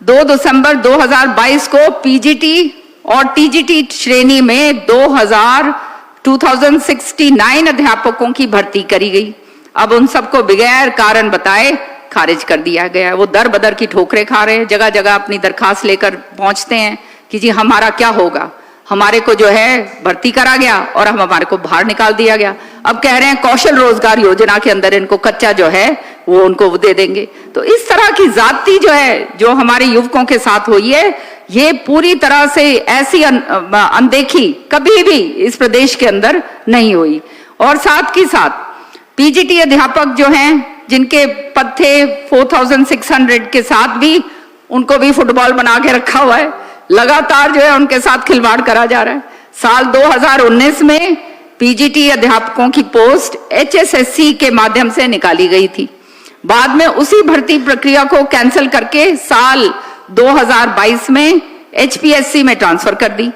2022 को PGT और TGT श्रेणी में 2069 अध्यापकों की भर्ती करी गई। अब उन सबको बगैर कारण बताए खारिज कर दिया गया। वो दर बदर की ठोकरें खा रहे हैं, जगह जगह अपनी दरखास्त लेकर पहुंचते हैं कि जी हमारा क्या होगा, हमारे को जो है भर्ती करा गया और हमारे को बाहर निकाल दिया गया। अब कह रहे हैं कौशल रोजगार योजना के अंदर इनको कच्चा जो है वो उनको दे देंगे। तो इस तरह की जाति जो है जो हमारे युवकों के साथ हुई है, ये पूरी तरह से ऐसी अनदेखी कभी भी इस प्रदेश के अंदर नहीं हुई। और साथ ही साथ PGT अध्यापक जो हैं जिनके पद थे 4600 के साथ भी उनको भी फुटबॉल बना के रखा हुआ है, लगातार जो है उनके साथ खिलवाड़ करा जा रहा है। साल 2019 में PGT अध्यापकों की पोस्ट HSSC के माध्यम से निकाली गई थी, बाद में उसी भर्ती प्रक्रिया को कैंसिल करके साल 2022 में HPSC में ट्रांसफर कर दी।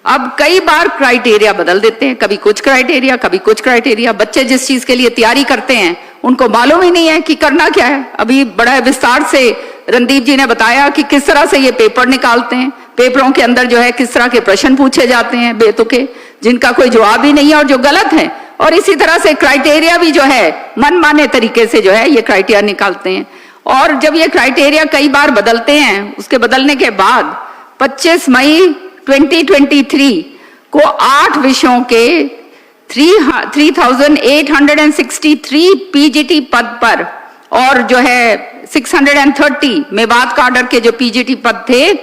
अब कई बार क्राइटेरिया बदल देते हैं, कभी कुछ क्राइटेरिया कभी कुछ क्राइटेरिया। बच्चे जिस चीज के लिए तैयारी करते हैं उनको मालूम ही नहीं है कि करना क्या है। अभी बड़ा विस्तार से रणदीप जी ने बताया कि किस तरह से ये पेपर निकालते हैं, पेपरों के अंदर जो है किस तरह के प्रश्न पूछे जाते हैं बेतुके, जिनका कोई जवाब ही नहीं है और जो गलत है। और इसी तरह से क्राइटेरिया भी जो है मनमाने तरीके से जो है ये क्राइटेरिया निकालते हैं। और जब ये क्राइटेरिया कई बार बदलते हैं, उसके बदलने के बाद 25 मई 2023 को 8 विषयों के 3863 PGT पद पर और जो है 630 मेवात काडर के जो PGT पद थे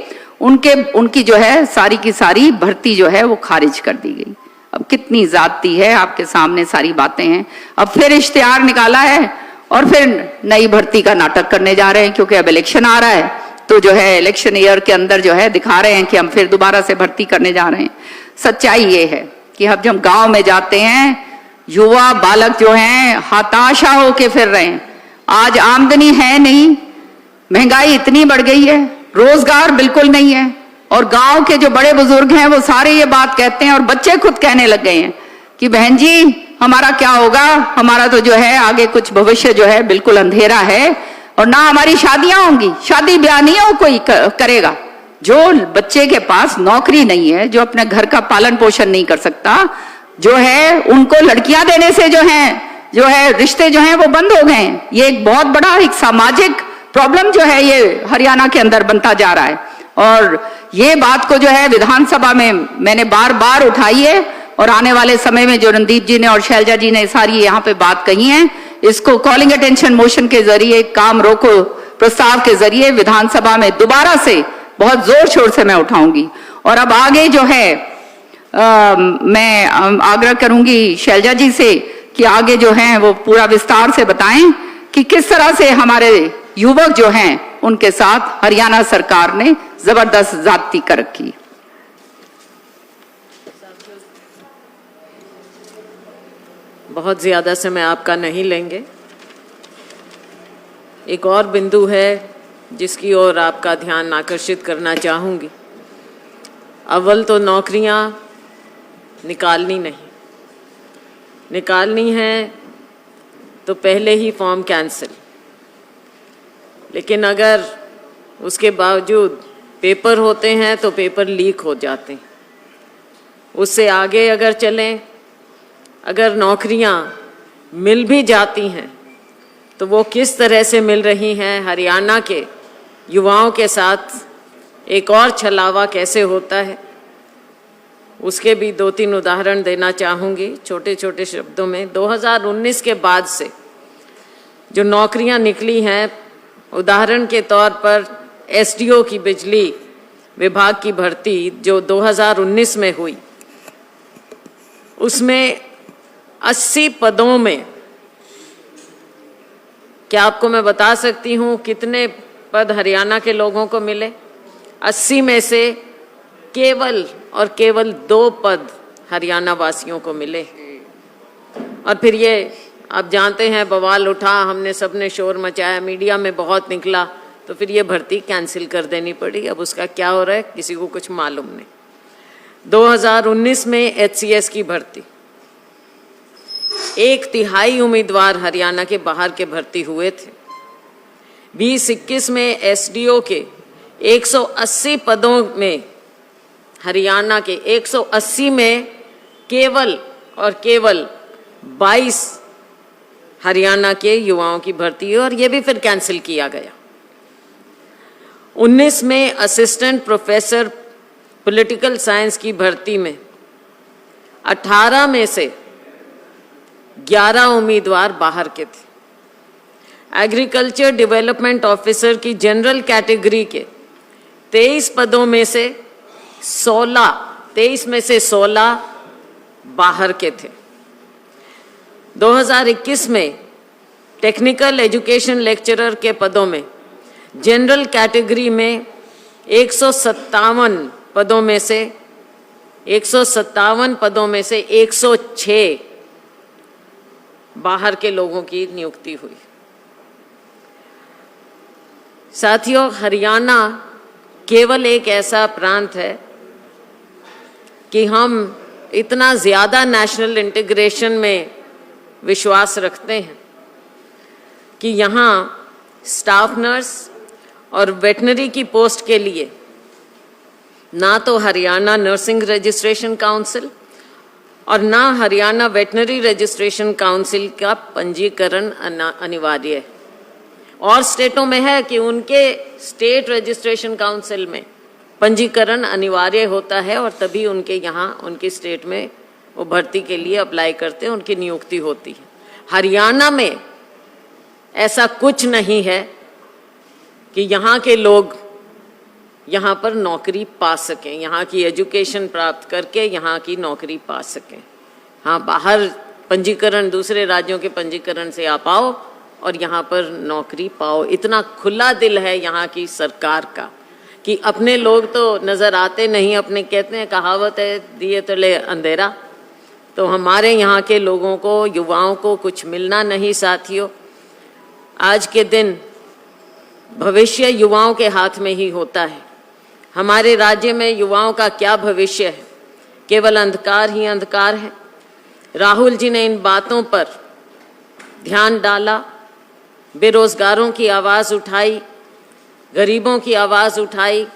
उनकी जो है सारी की सारी भर्ती जो है वो खारिज कर दी गई। अब कितनी जाती है, आपके सामने सारी बातें हैं। अब फिर इश्तिहार निकाला है और फिर नई भर्ती का नाटक करने जा रहे हैं, क्योंकि अब इलेक्शन आ रहा है तो जो है इलेक्शन ईयर के अंदर जो है दिखा रहे हैं कि हम फिर दोबारा से भर्ती करने जा रहे हैं। सच्चाई ये है कि अब जब गांव में जाते हैं, युवा बालक जो हैं हताशा होके फिर रहे हैं। आज आमदनी है नहीं, महंगाई इतनी बढ़ गई है, रोजगार बिल्कुल नहीं है, और गांव के जो बड़े बुजुर्ग हैं वो सारे ये बात कहते हैं, और बच्चे खुद कहने लग गए हैं कि बहन जी हमारा क्या होगा, हमारा तो जो है आगे कुछ भविष्य जो है बिल्कुल अंधेरा है, और ना हमारी शादियां होंगी, शादी ब्याह नहीं हो कोई करेगा। जो बच्चे के पास नौकरी नहीं है, जो अपने घर का पालन पोषण नहीं कर सकता, जो है उनको लड़कियां देने से जो है रिश्ते जो हैं वो बंद हो गए हैं। ये एक बहुत बड़ा एक सामाजिक प्रॉब्लम जो है ये हरियाणा के अंदर बनता जा रहा है, और ये बात को जो है विधानसभा में मैंने बार बार उठाई है, और आने वाले समय में जो रणदीप जी ने और शैलजा जी ने सारी यहाँ पे बात कही है, इसको कॉलिंग अटेंशन मोशन के जरिए, काम रोको प्रस्ताव के जरिए विधानसभा में दोबारा से बहुत जोर शोर से मैं उठाऊंगी। और अब आगे जो है मैं आग्रह करूंगी शैलजा जी से कि आगे जो हैं वो पूरा विस्तार से बताएं कि किस तरह से हमारे युवक जो हैं उनके साथ हरियाणा सरकार ने जबरदस्त ज्यादती कर रखी। बहुत ज्यादा समय आपका नहीं लेंगे। एक और बिंदु है जिसकी ओर आपका ध्यान आकर्षित करना चाहूंगी। अव्वल तो नौकरियां निकालनी है तो पहले ही फॉर्म कैंसिल, लेकिन अगर उसके बावजूद पेपर होते हैं तो पेपर लीक हो जाते हैं। उससे आगे अगर चलें, अगर नौकरियां मिल भी जाती हैं तो वो किस तरह से मिल रही हैं, हरियाणा के युवाओं के साथ एक और छलावा कैसे होता है, उसके भी 2-3 उदाहरण देना चाहूँगी छोटे छोटे शब्दों में। 2019 के बाद से जो नौकरियां निकली हैं, उदाहरण के तौर पर एसडीओ की बिजली विभाग की भर्ती जो 2019 में हुई, उसमें 80 पदों में, क्या आपको मैं बता सकती हूँ कितने पद हरियाणा के लोगों को मिले? 80 में से केवल और केवल 2 पद हरियाणा वासियों को मिले। और फिर ये आप जानते हैं बवाल उठा, हमने सबने शोर मचाया, मीडिया में बहुत निकला, तो फिर ये भर्ती कैंसिल कर देनी पड़ी। अब उसका क्या हो रहा है किसी को कुछ मालूम नहीं। 2019 में एचसीएस की भर्ती, 1/3 उम्मीदवार हरियाणा के बाहर के भर्ती हुए थे। 2021 में एसडीओ के 180 पदों में, हरियाणा के 180 में केवल और केवल 22 हरियाणा के युवाओं की भर्ती है, और ये भी फिर कैंसिल किया गया। 19 में असिस्टेंट प्रोफेसर पॉलिटिकल साइंस की भर्ती में 18 में से 11 उम्मीदवार बाहर के थे। एग्रीकल्चर डेवलपमेंट ऑफिसर की जनरल कैटेगरी के 23 पदों में से 23 में से 16 बाहर के थे। 2021 में टेक्निकल एजुकेशन लेक्चरर के पदों में जनरल कैटेगरी में 157 पदों में से 106 बाहर के लोगों की नियुक्ति हुई। साथियों, हरियाणा केवल एक ऐसा प्रांत है कि हम इतना ज़्यादा नेशनल इंटीग्रेशन में विश्वास रखते हैं कि यहाँ स्टाफ नर्स और वेटनरी की पोस्ट के लिए ना तो हरियाणा नर्सिंग रजिस्ट्रेशन काउंसिल और ना हरियाणा वेटनरी रजिस्ट्रेशन काउंसिल का पंजीकरण अनिवार्य है। और स्टेटों में है कि उनके स्टेट रजिस्ट्रेशन काउंसिल में पंजीकरण अनिवार्य होता है, और तभी उनके यहाँ उनकी स्टेट में वो भर्ती के लिए अप्लाई करते हैं, उनकी नियुक्ति होती है। हरियाणा में ऐसा कुछ नहीं है कि यहाँ के लोग यहाँ पर नौकरी पा सकें, यहाँ की एजुकेशन प्राप्त करके यहाँ की नौकरी पा सकें। हाँ, बाहर पंजीकरण, दूसरे राज्यों के पंजीकरण से आप आओ और यहाँ पर नौकरी पाओ। इतना खुला दिल है यहाँ की सरकार का कि अपने लोग तो नज़र आते नहीं, अपने कहते हैं, कहावत है, दिए तले अंधेरा। तो हमारे यहाँ के लोगों को, युवाओं को कुछ मिलना नहीं साथियों। आज के दिन भविष्य युवाओं के हाथ में ही होता है। हमारे राज्य में युवाओं का क्या भविष्य है? केवल अंधकार ही अंधकार है। राहुल जी ने इन बातों पर ध्यान डाला, बेरोजगारों की आवाज़ उठाई, गरीबों की आवाज़ उठाई।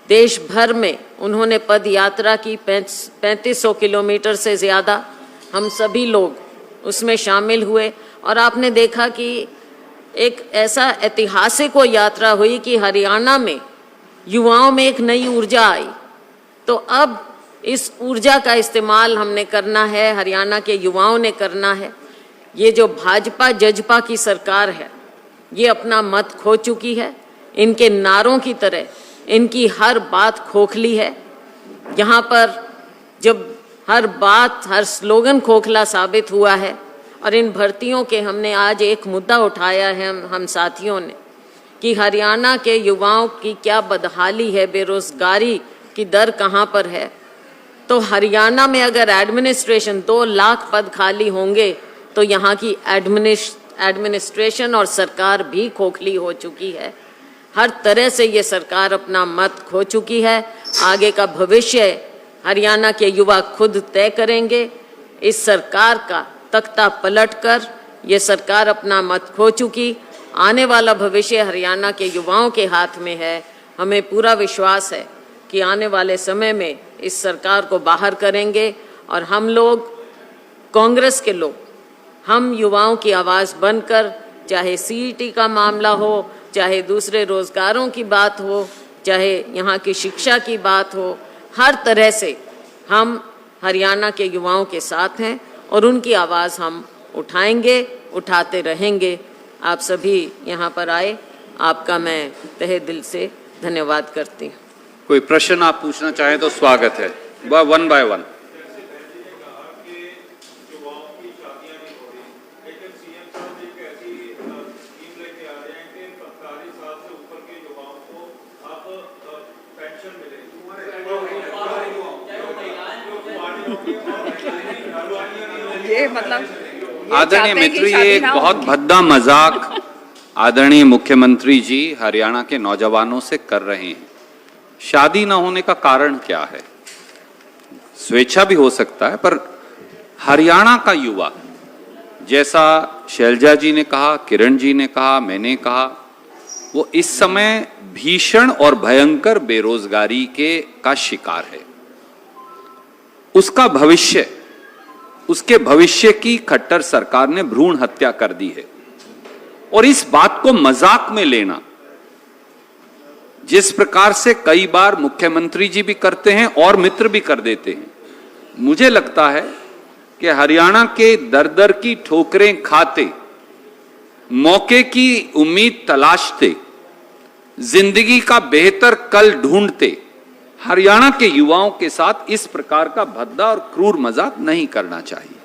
देश भर में उन्होंने पद यात्रा की, 3500 किलोमीटर से ज़्यादा। हम सभी लोग उसमें शामिल हुए और आपने देखा कि एक ऐसा ऐतिहासिक वो यात्रा हुई कि हरियाणा में युवाओं में एक नई ऊर्जा आई। तो अब इस ऊर्जा का इस्तेमाल हमने करना है, हरियाणा के युवाओं ने करना है। ये जो भाजपा जजपा की सरकार है, ये अपना मत खो चुकी है। इनके नारों की तरह इनकी हर बात खोखली है। यहाँ पर जब हर बात, हर स्लोगन खोखला साबित हुआ है। और इन भर्तियों के हमने आज एक मुद्दा उठाया है हम साथियों ने कि हरियाणा के युवाओं की क्या बदहाली है, बेरोजगारी की दर कहाँ पर है। तो हरियाणा में अगर एडमिनिस्ट्रेशन 2 लाख पद खाली होंगे तो यहाँ की एडमिनिस्ट्रेशन और सरकार भी खोखली हो चुकी है। हर तरह से ये सरकार अपना मत खो चुकी है। आगे का भविष्य हरियाणा के युवा खुद तय करेंगे। इस सरकार का तख्ता पलटकर ये सरकार अपना मत खो चुकी। आने वाला भविष्य हरियाणा के युवाओं के हाथ में है। हमें पूरा विश्वास है कि आने वाले समय में इस सरकार को बाहर करेंगे और हम लोग, कांग्रेस के लोग, हम युवाओं की आवाज़ बनकर, चाहे सीईटी का मामला हो, चाहे दूसरे रोजगारों की बात हो, चाहे यहाँ की शिक्षा की बात हो, हर तरह से हम हरियाणा के युवाओं के साथ हैं और उनकी आवाज़ हम उठाएंगे, उठाते रहेंगे। आप सभी यहाँ पर आए, आपका मैं तहे दिल से धन्यवाद करती हूँ। कोई प्रश्न आप पूछना चाहें तो स्वागत है, वन बाय वन। ये मतलब आदरणीय मित्र, ये एक बहुत भद्दा मजाक आदरणीय मुख्यमंत्री जी हरियाणा के नौजवानों से कर रहे हैं। शादी न होने का कारण क्या है? स्वेच्छा भी हो सकता है, पर हरियाणा का युवा, जैसा शैलजा जी ने कहा, किरण जी ने कहा, मैंने कहा, वो इस समय भीषण और भयंकर बेरोजगारी का शिकार है। उसका भविष्य, उसके भविष्य की खट्टर सरकार ने भ्रूण हत्या कर दी है। और इस बात को मजाक में लेना, जिस प्रकार से कई बार मुख्यमंत्री जी भी करते हैं और मित्र भी कर देते हैं, मुझे लगता है कि हरियाणा के दर दर की ठोकरें खाते, मौके की उम्मीद तलाशते, जिंदगी का बेहतर कल ढूंढते हरियाणा के युवाओं के साथ इस प्रकार का भद्दा और क्रूर मजाक नहीं करना चाहिए।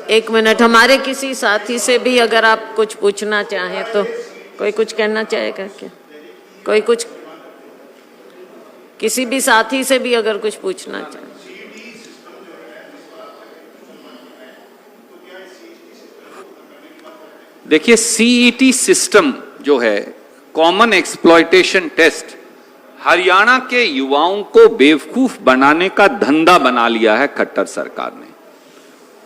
एक मिनट, हमारे किसी साथी से भी अगर आप कुछ पूछना चाहें तो, कोई कुछ कहना चाहेगा क्या? कोई कुछ, किसी भी साथी से भी अगर कुछ पूछना चाहे। देखिए, सीईटी सिस्टम जो है, कॉमन एक्सप्लॉयटेशन टेस्ट, हरियाणा के युवाओं को बेवकूफ बनाने का धंधा बना लिया है खट्टर सरकार ने,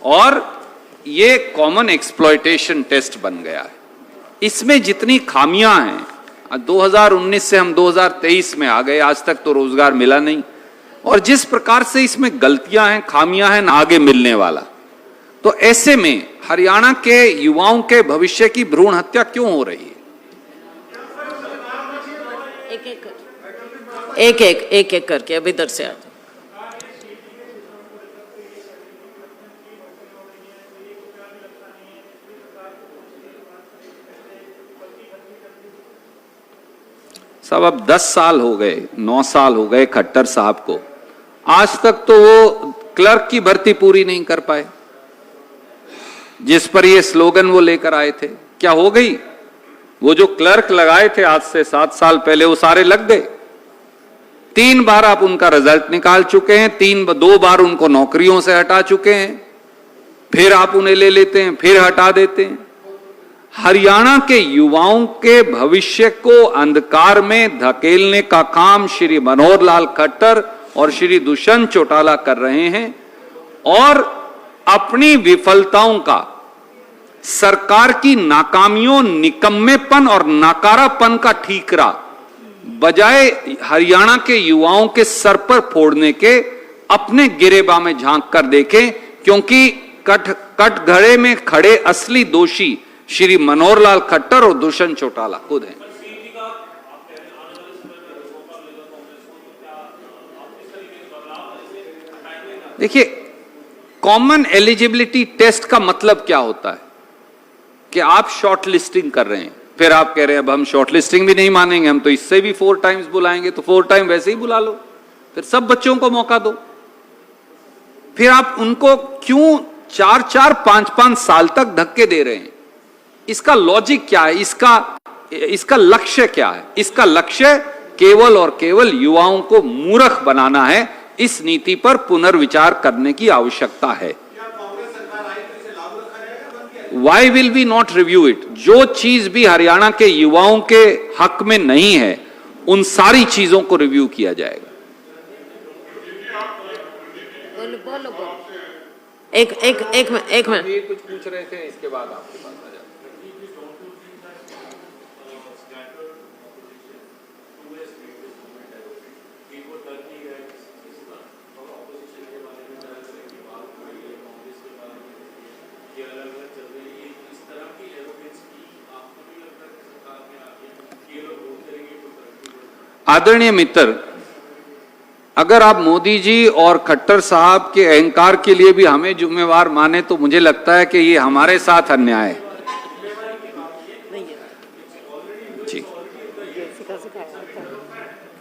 और ये कॉमन एक्सप्लॉयटेशन टेस्ट बन गया है। इसमें जितनी खामियां हैं, 2019 से हम 2023 में आ गए, आज तक तो रोजगार मिला नहीं, और जिस प्रकार से इसमें गलतियां हैं, खामियां हैं, ना आगे मिलने वाला, तो ऐसे में हरियाणा के युवाओं के भविष्य की भ्रूण हत्या क्यों हो रही है? एक एक करके अब इधर से आते। साहब, अब 10 साल हो गए, 9 साल हो गए खट्टर साहब को, आज तक तो वो क्लर्क की भर्ती पूरी नहीं कर पाए। जिस पर ये स्लोगन वो लेकर आए थे, क्या हो गई? वो जो क्लर्क लगाए थे आज से 7 साल पहले, वो सारे लग गए। 3 बार आप उनका रिजल्ट निकाल चुके हैं, 2 बार उनको नौकरियों से हटा चुके हैं, फिर आप उन्हें ले लेते हैं, फिर हटा देते हैं। हरियाणा के युवाओं के भविष्य को अंधकार में धकेलने का काम श्री मनोहर लाल खट्टर और श्री दुष्यंत चौटाला कर रहे हैं, और अपनी विफलताओं का, सरकार की नाकामियों, निकम्मेपन और नकारापन का ठीकरा बजाय हरियाणा के युवाओं के सर पर फोड़ने के अपने गिरेबा में झांक कर देखें, क्योंकि कटघरे में खड़े असली दोषी श्री मनोहर लाल खट्टर और दुष्यंत चौटाला खुद हैं। देखिए, कॉमन एलिजिबिलिटी टेस्ट का मतलब क्या होता है कि आप शॉर्ट लिस्टिंग कर रहे हैं, फिर आप कह रहे हैं अब हम शॉर्ट लिस्टिंग भी नहीं मानेंगे, हम तो इससे भी 4 टाइम्स बुलाएंगे, तो 4 टाइम वैसे ही बुला लो, फिर सब बच्चों को मौका दो। फिर आप उनको क्यों 4-4, 5-5 साल तक धक्के दे रहे हैं? इसका लॉजिक क्या है? इसका लक्ष्य क्या है? इसका लक्ष्य केवल और केवल युवाओं को मूर्ख बनाना है। इस नीति पर पुनर्विचार करने की आवश्यकता है। Why will we not review it? जो चीज भी हरियाणा के युवाओं के हक में नहीं है, उन सारी चीजों को रिव्यू किया जाएगा। एक मिनट ये कुछ पूछ रहे थे, इसके बाद आपके पास आ जाते। आदरणीय मित्र, अगर आप मोदी जी और खट्टर साहब के अहंकार के लिए भी हमें जिम्मेवार माने, तो मुझे लगता है कि ये हमारे साथ अन्याय है। जी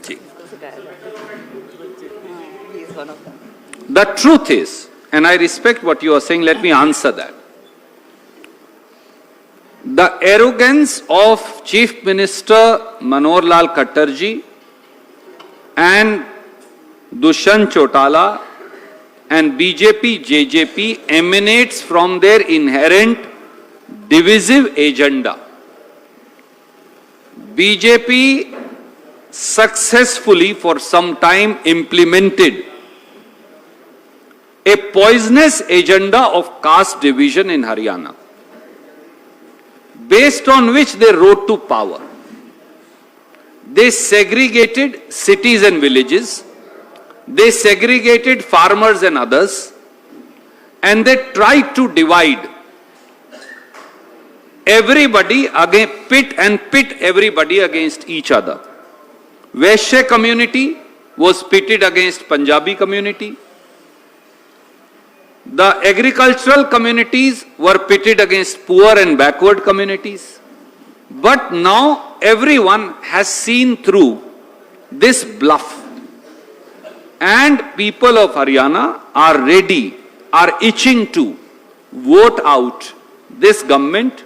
जी। The truth is, and I respect what you are saying, let me answer that. The arrogance of Chief Minister Manohar Lal Khattar ji and Dushyanth Chautala and BJP, JJP emanates from their inherent divisive agenda. BJP successfully for some time implemented a poisonous agenda of caste division in Haryana, based on which they rose to power. They segregated cities and villages, they segregated farmers and others, and they tried to divide everybody against, pit everybody against each other. Vaishya community was pitted against Punjabi community. The agricultural communities were pitted against poor and backward communities. But now everyone has seen through this bluff. And people of Haryana are ready, are itching to vote out this government,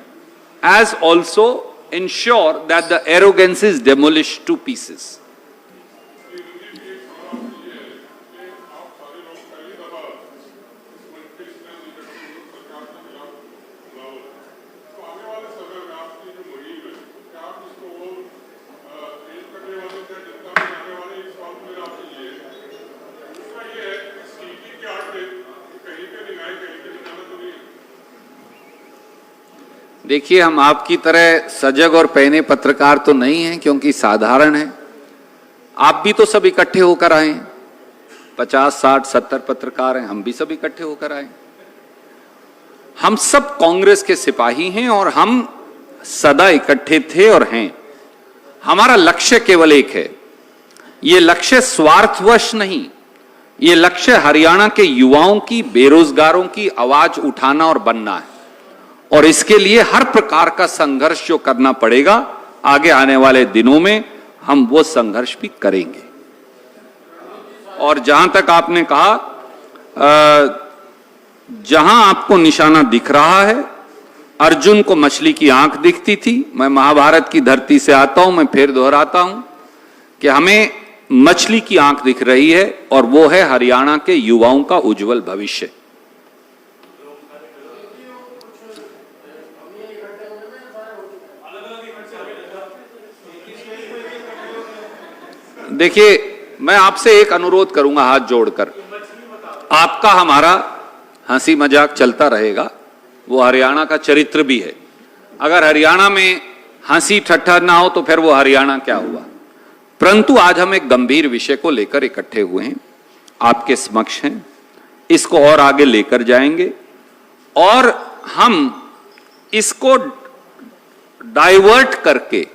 as also ensure that the arrogance is demolished to pieces. देखिए, हम आपकी तरह सजग और पहने पत्रकार तो नहीं हैं, क्योंकि साधारण हैं। आप भी तो सब इकट्ठे होकर आए हैं, 50, 60, 70 पत्रकार हैं, हम भी सब इकट्ठे होकर आए। हम सब कांग्रेस के सिपाही हैं और हम सदा इकट्ठे थे और हैं। हमारा लक्ष्य केवल एक है, ये लक्ष्य स्वार्थवश नहीं, ये लक्ष्य हरियाणा के युवाओं की, बेरोजगारों की आवाज उठाना और बनना है। और इसके लिए हर प्रकार का संघर्ष जो करना पड़ेगा, आगे आने वाले दिनों में हम वो संघर्ष भी करेंगे। और जहां तक आपने कहा जहां आपको निशाना दिख रहा है, अर्जुन को मछली की आंख दिखती थी। मैं महाभारत की धरती से आता हूं, मैं फिर दोहराता हूं कि हमें मछली की आंख दिख रही है और वो है हरियाणा के युवाओं का उज्जवल भविष्य। देखिए, मैं आपसे एक अनुरोध करूंगा हाथ जोड़कर, आपका हमारा हंसी मजाक चलता रहेगा, वो हरियाणा का चरित्र भी है। अगर हरियाणा में हंसी ठट्ठा ना हो तो फिर वो हरियाणा क्या हुआ। परंतु आज हम एक गंभीर विषय को लेकर इकट्ठे हुए हैं, आपके समक्ष हैं, इसको और आगे लेकर जाएंगे और हम इसको डाइवर्ट करके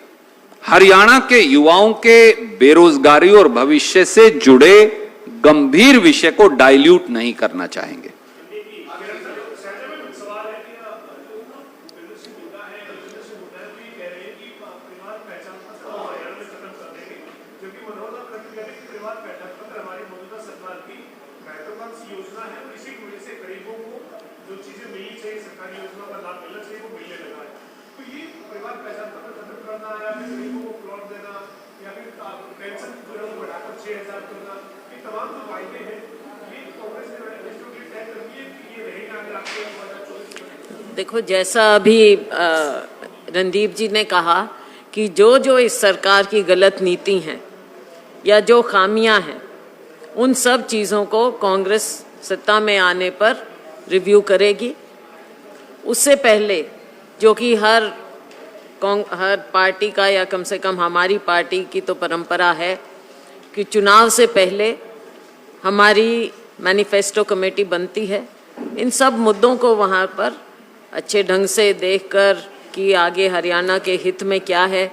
हरियाणा के युवाओं के बेरोजगारी और भविष्य से जुड़े गंभीर विषय को डाइल्यूट नहीं करना चाहेंगे। देखो, जैसा अभी रणदीप जी ने कहा कि जो जो इस सरकार की गलत नीति हैं या जो खामियां हैं, उन सब चीज़ों को कांग्रेस सत्ता में आने पर रिव्यू करेगी। उससे पहले जो कि हर पार्टी का, या कम से कम हमारी पार्टी की तो परंपरा है कि चुनाव से पहले हमारी मैनिफेस्टो कमेटी बनती है। इन सब मुद्दों को वहाँ पर अच्छे ढंग से देखकर कि आगे हरियाणा के हित में क्या है,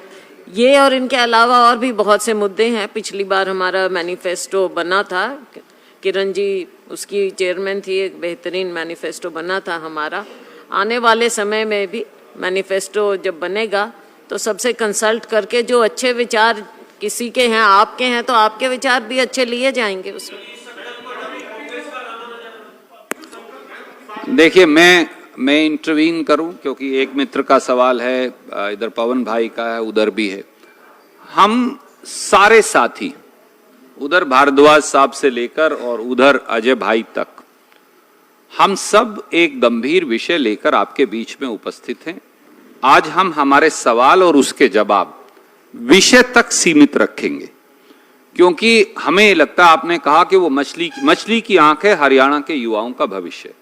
ये और इनके अलावा और भी बहुत से मुद्दे हैं। पिछली बार हमारा मैनिफेस्टो बना था, किरण जी उसकी चेयरमैन थी, एक बेहतरीन मैनिफेस्टो बना था हमारा। आने वाले समय में भी मैनिफेस्टो जब बनेगा तो सबसे कंसल्ट करके जो अच्छे विचार किसी के हैं, आपके हैं, तो आपके विचार भी अच्छे लिए जाएंगे उसमें। देखिए, मैं इंटरवीन करूं क्योंकि एक मित्र का सवाल है, इधर पवन भाई का है, उधर भी है। हम सारे साथी, उधर भारद्वाज साहब से लेकर और उधर अजय भाई तक, हम सब एक गंभीर विषय लेकर आपके बीच में उपस्थित हैं। आज हम हमारे सवाल और उसके जवाब विषय तक सीमित रखेंगे, क्योंकि हमें लगता है, आपने कहा कि वो मछली की आंख है हरियाणा के युवाओं का भविष्य।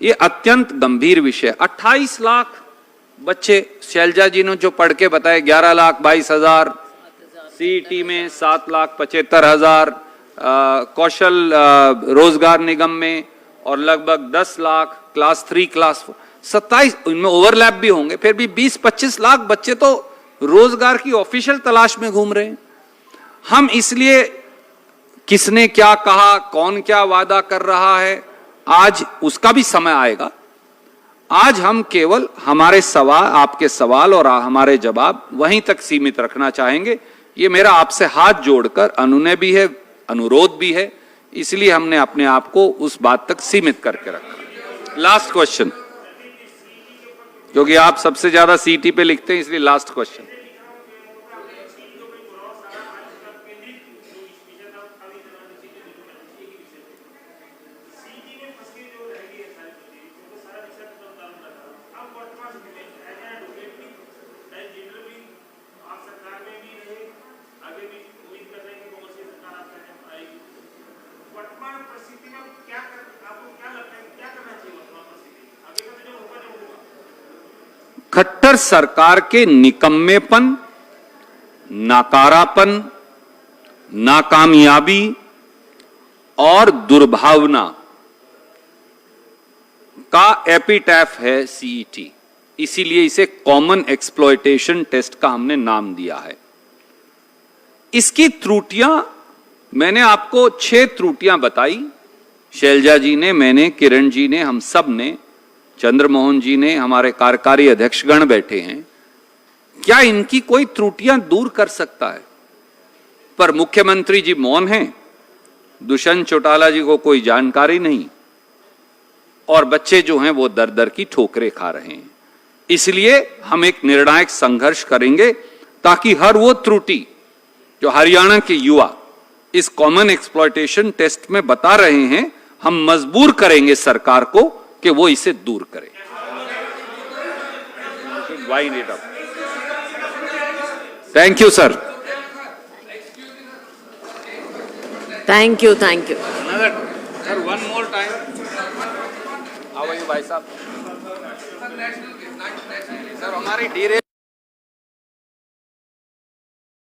ये अत्यंत गंभीर विषय। 28 लाख बच्चे, शैलजा जी ने जो पढ़ के बताए, 11,22,000 सीईटी में, 7,75,000 कौशल रोजगार निगम में, और लगभग 10 लाख क्लास 3, क्लास 4, 27, इनमें ओवरलैप भी होंगे, फिर भी 20-25 लाख बच्चे तो रोजगार की ऑफिशियल तलाश में घूम रहे हैं। हम इसलिए किसने क्या कहा, कौन क्या वादा कर रहा है, आज उसका भी समय आएगा। आज हम केवल हमारे सवाल, आपके सवाल और हमारे जवाब वहीं तक सीमित रखना चाहेंगे। ये मेरा आपसे हाथ जोड़कर अनुनय भी है, अनुरोध भी है, इसलिए हमने अपने आप को उस बात तक सीमित करके रखा। लास्ट क्वेश्चन, क्योंकि आप सबसे ज्यादा सीटी पे लिखते हैं, इसलिए लास्ट क्वेश्चन। खट्टर सरकार के निकम्मेपन, नाकारापन, नाकामयाबी और दुर्भावना का एपिटैफ है सीईटी। इसीलिए इसे कॉमन एक्सप्लॉयटेशन टेस्ट का हमने नाम दिया है। इसकी त्रुटियां मैंने आपको 6 त्रुटियां बताई, शैलजा जी ने, मैंने, किरण जी ने, हम सब ने, चंद्रमोहन जी ने, हमारे कार्यकारी अध्यक्षगण बैठे हैं। क्या इनकी कोई त्रुटियां दूर कर सकता है? पर मुख्यमंत्री जी मौन हैं, दुष्यंत चौटाला जी को कोई जानकारी नहीं। और बच्चे जो हैं वो दर दर की ठोकरें खा रहे हैं। इसलिए हम एक निर्णायक संघर्ष करेंगे ताकि हर वो त्रुटि जो हरियाणा के युवा इस कॉमन एक्सप्लॉयटेशन टेस्ट में बता रहे हैं, हम मजबूर करेंगे सरकार को कि वो इसे दूर करे। Thank you sir. Thank you, thank you. Sir one more time. How are you भाई साहब? सर हमारी डीरे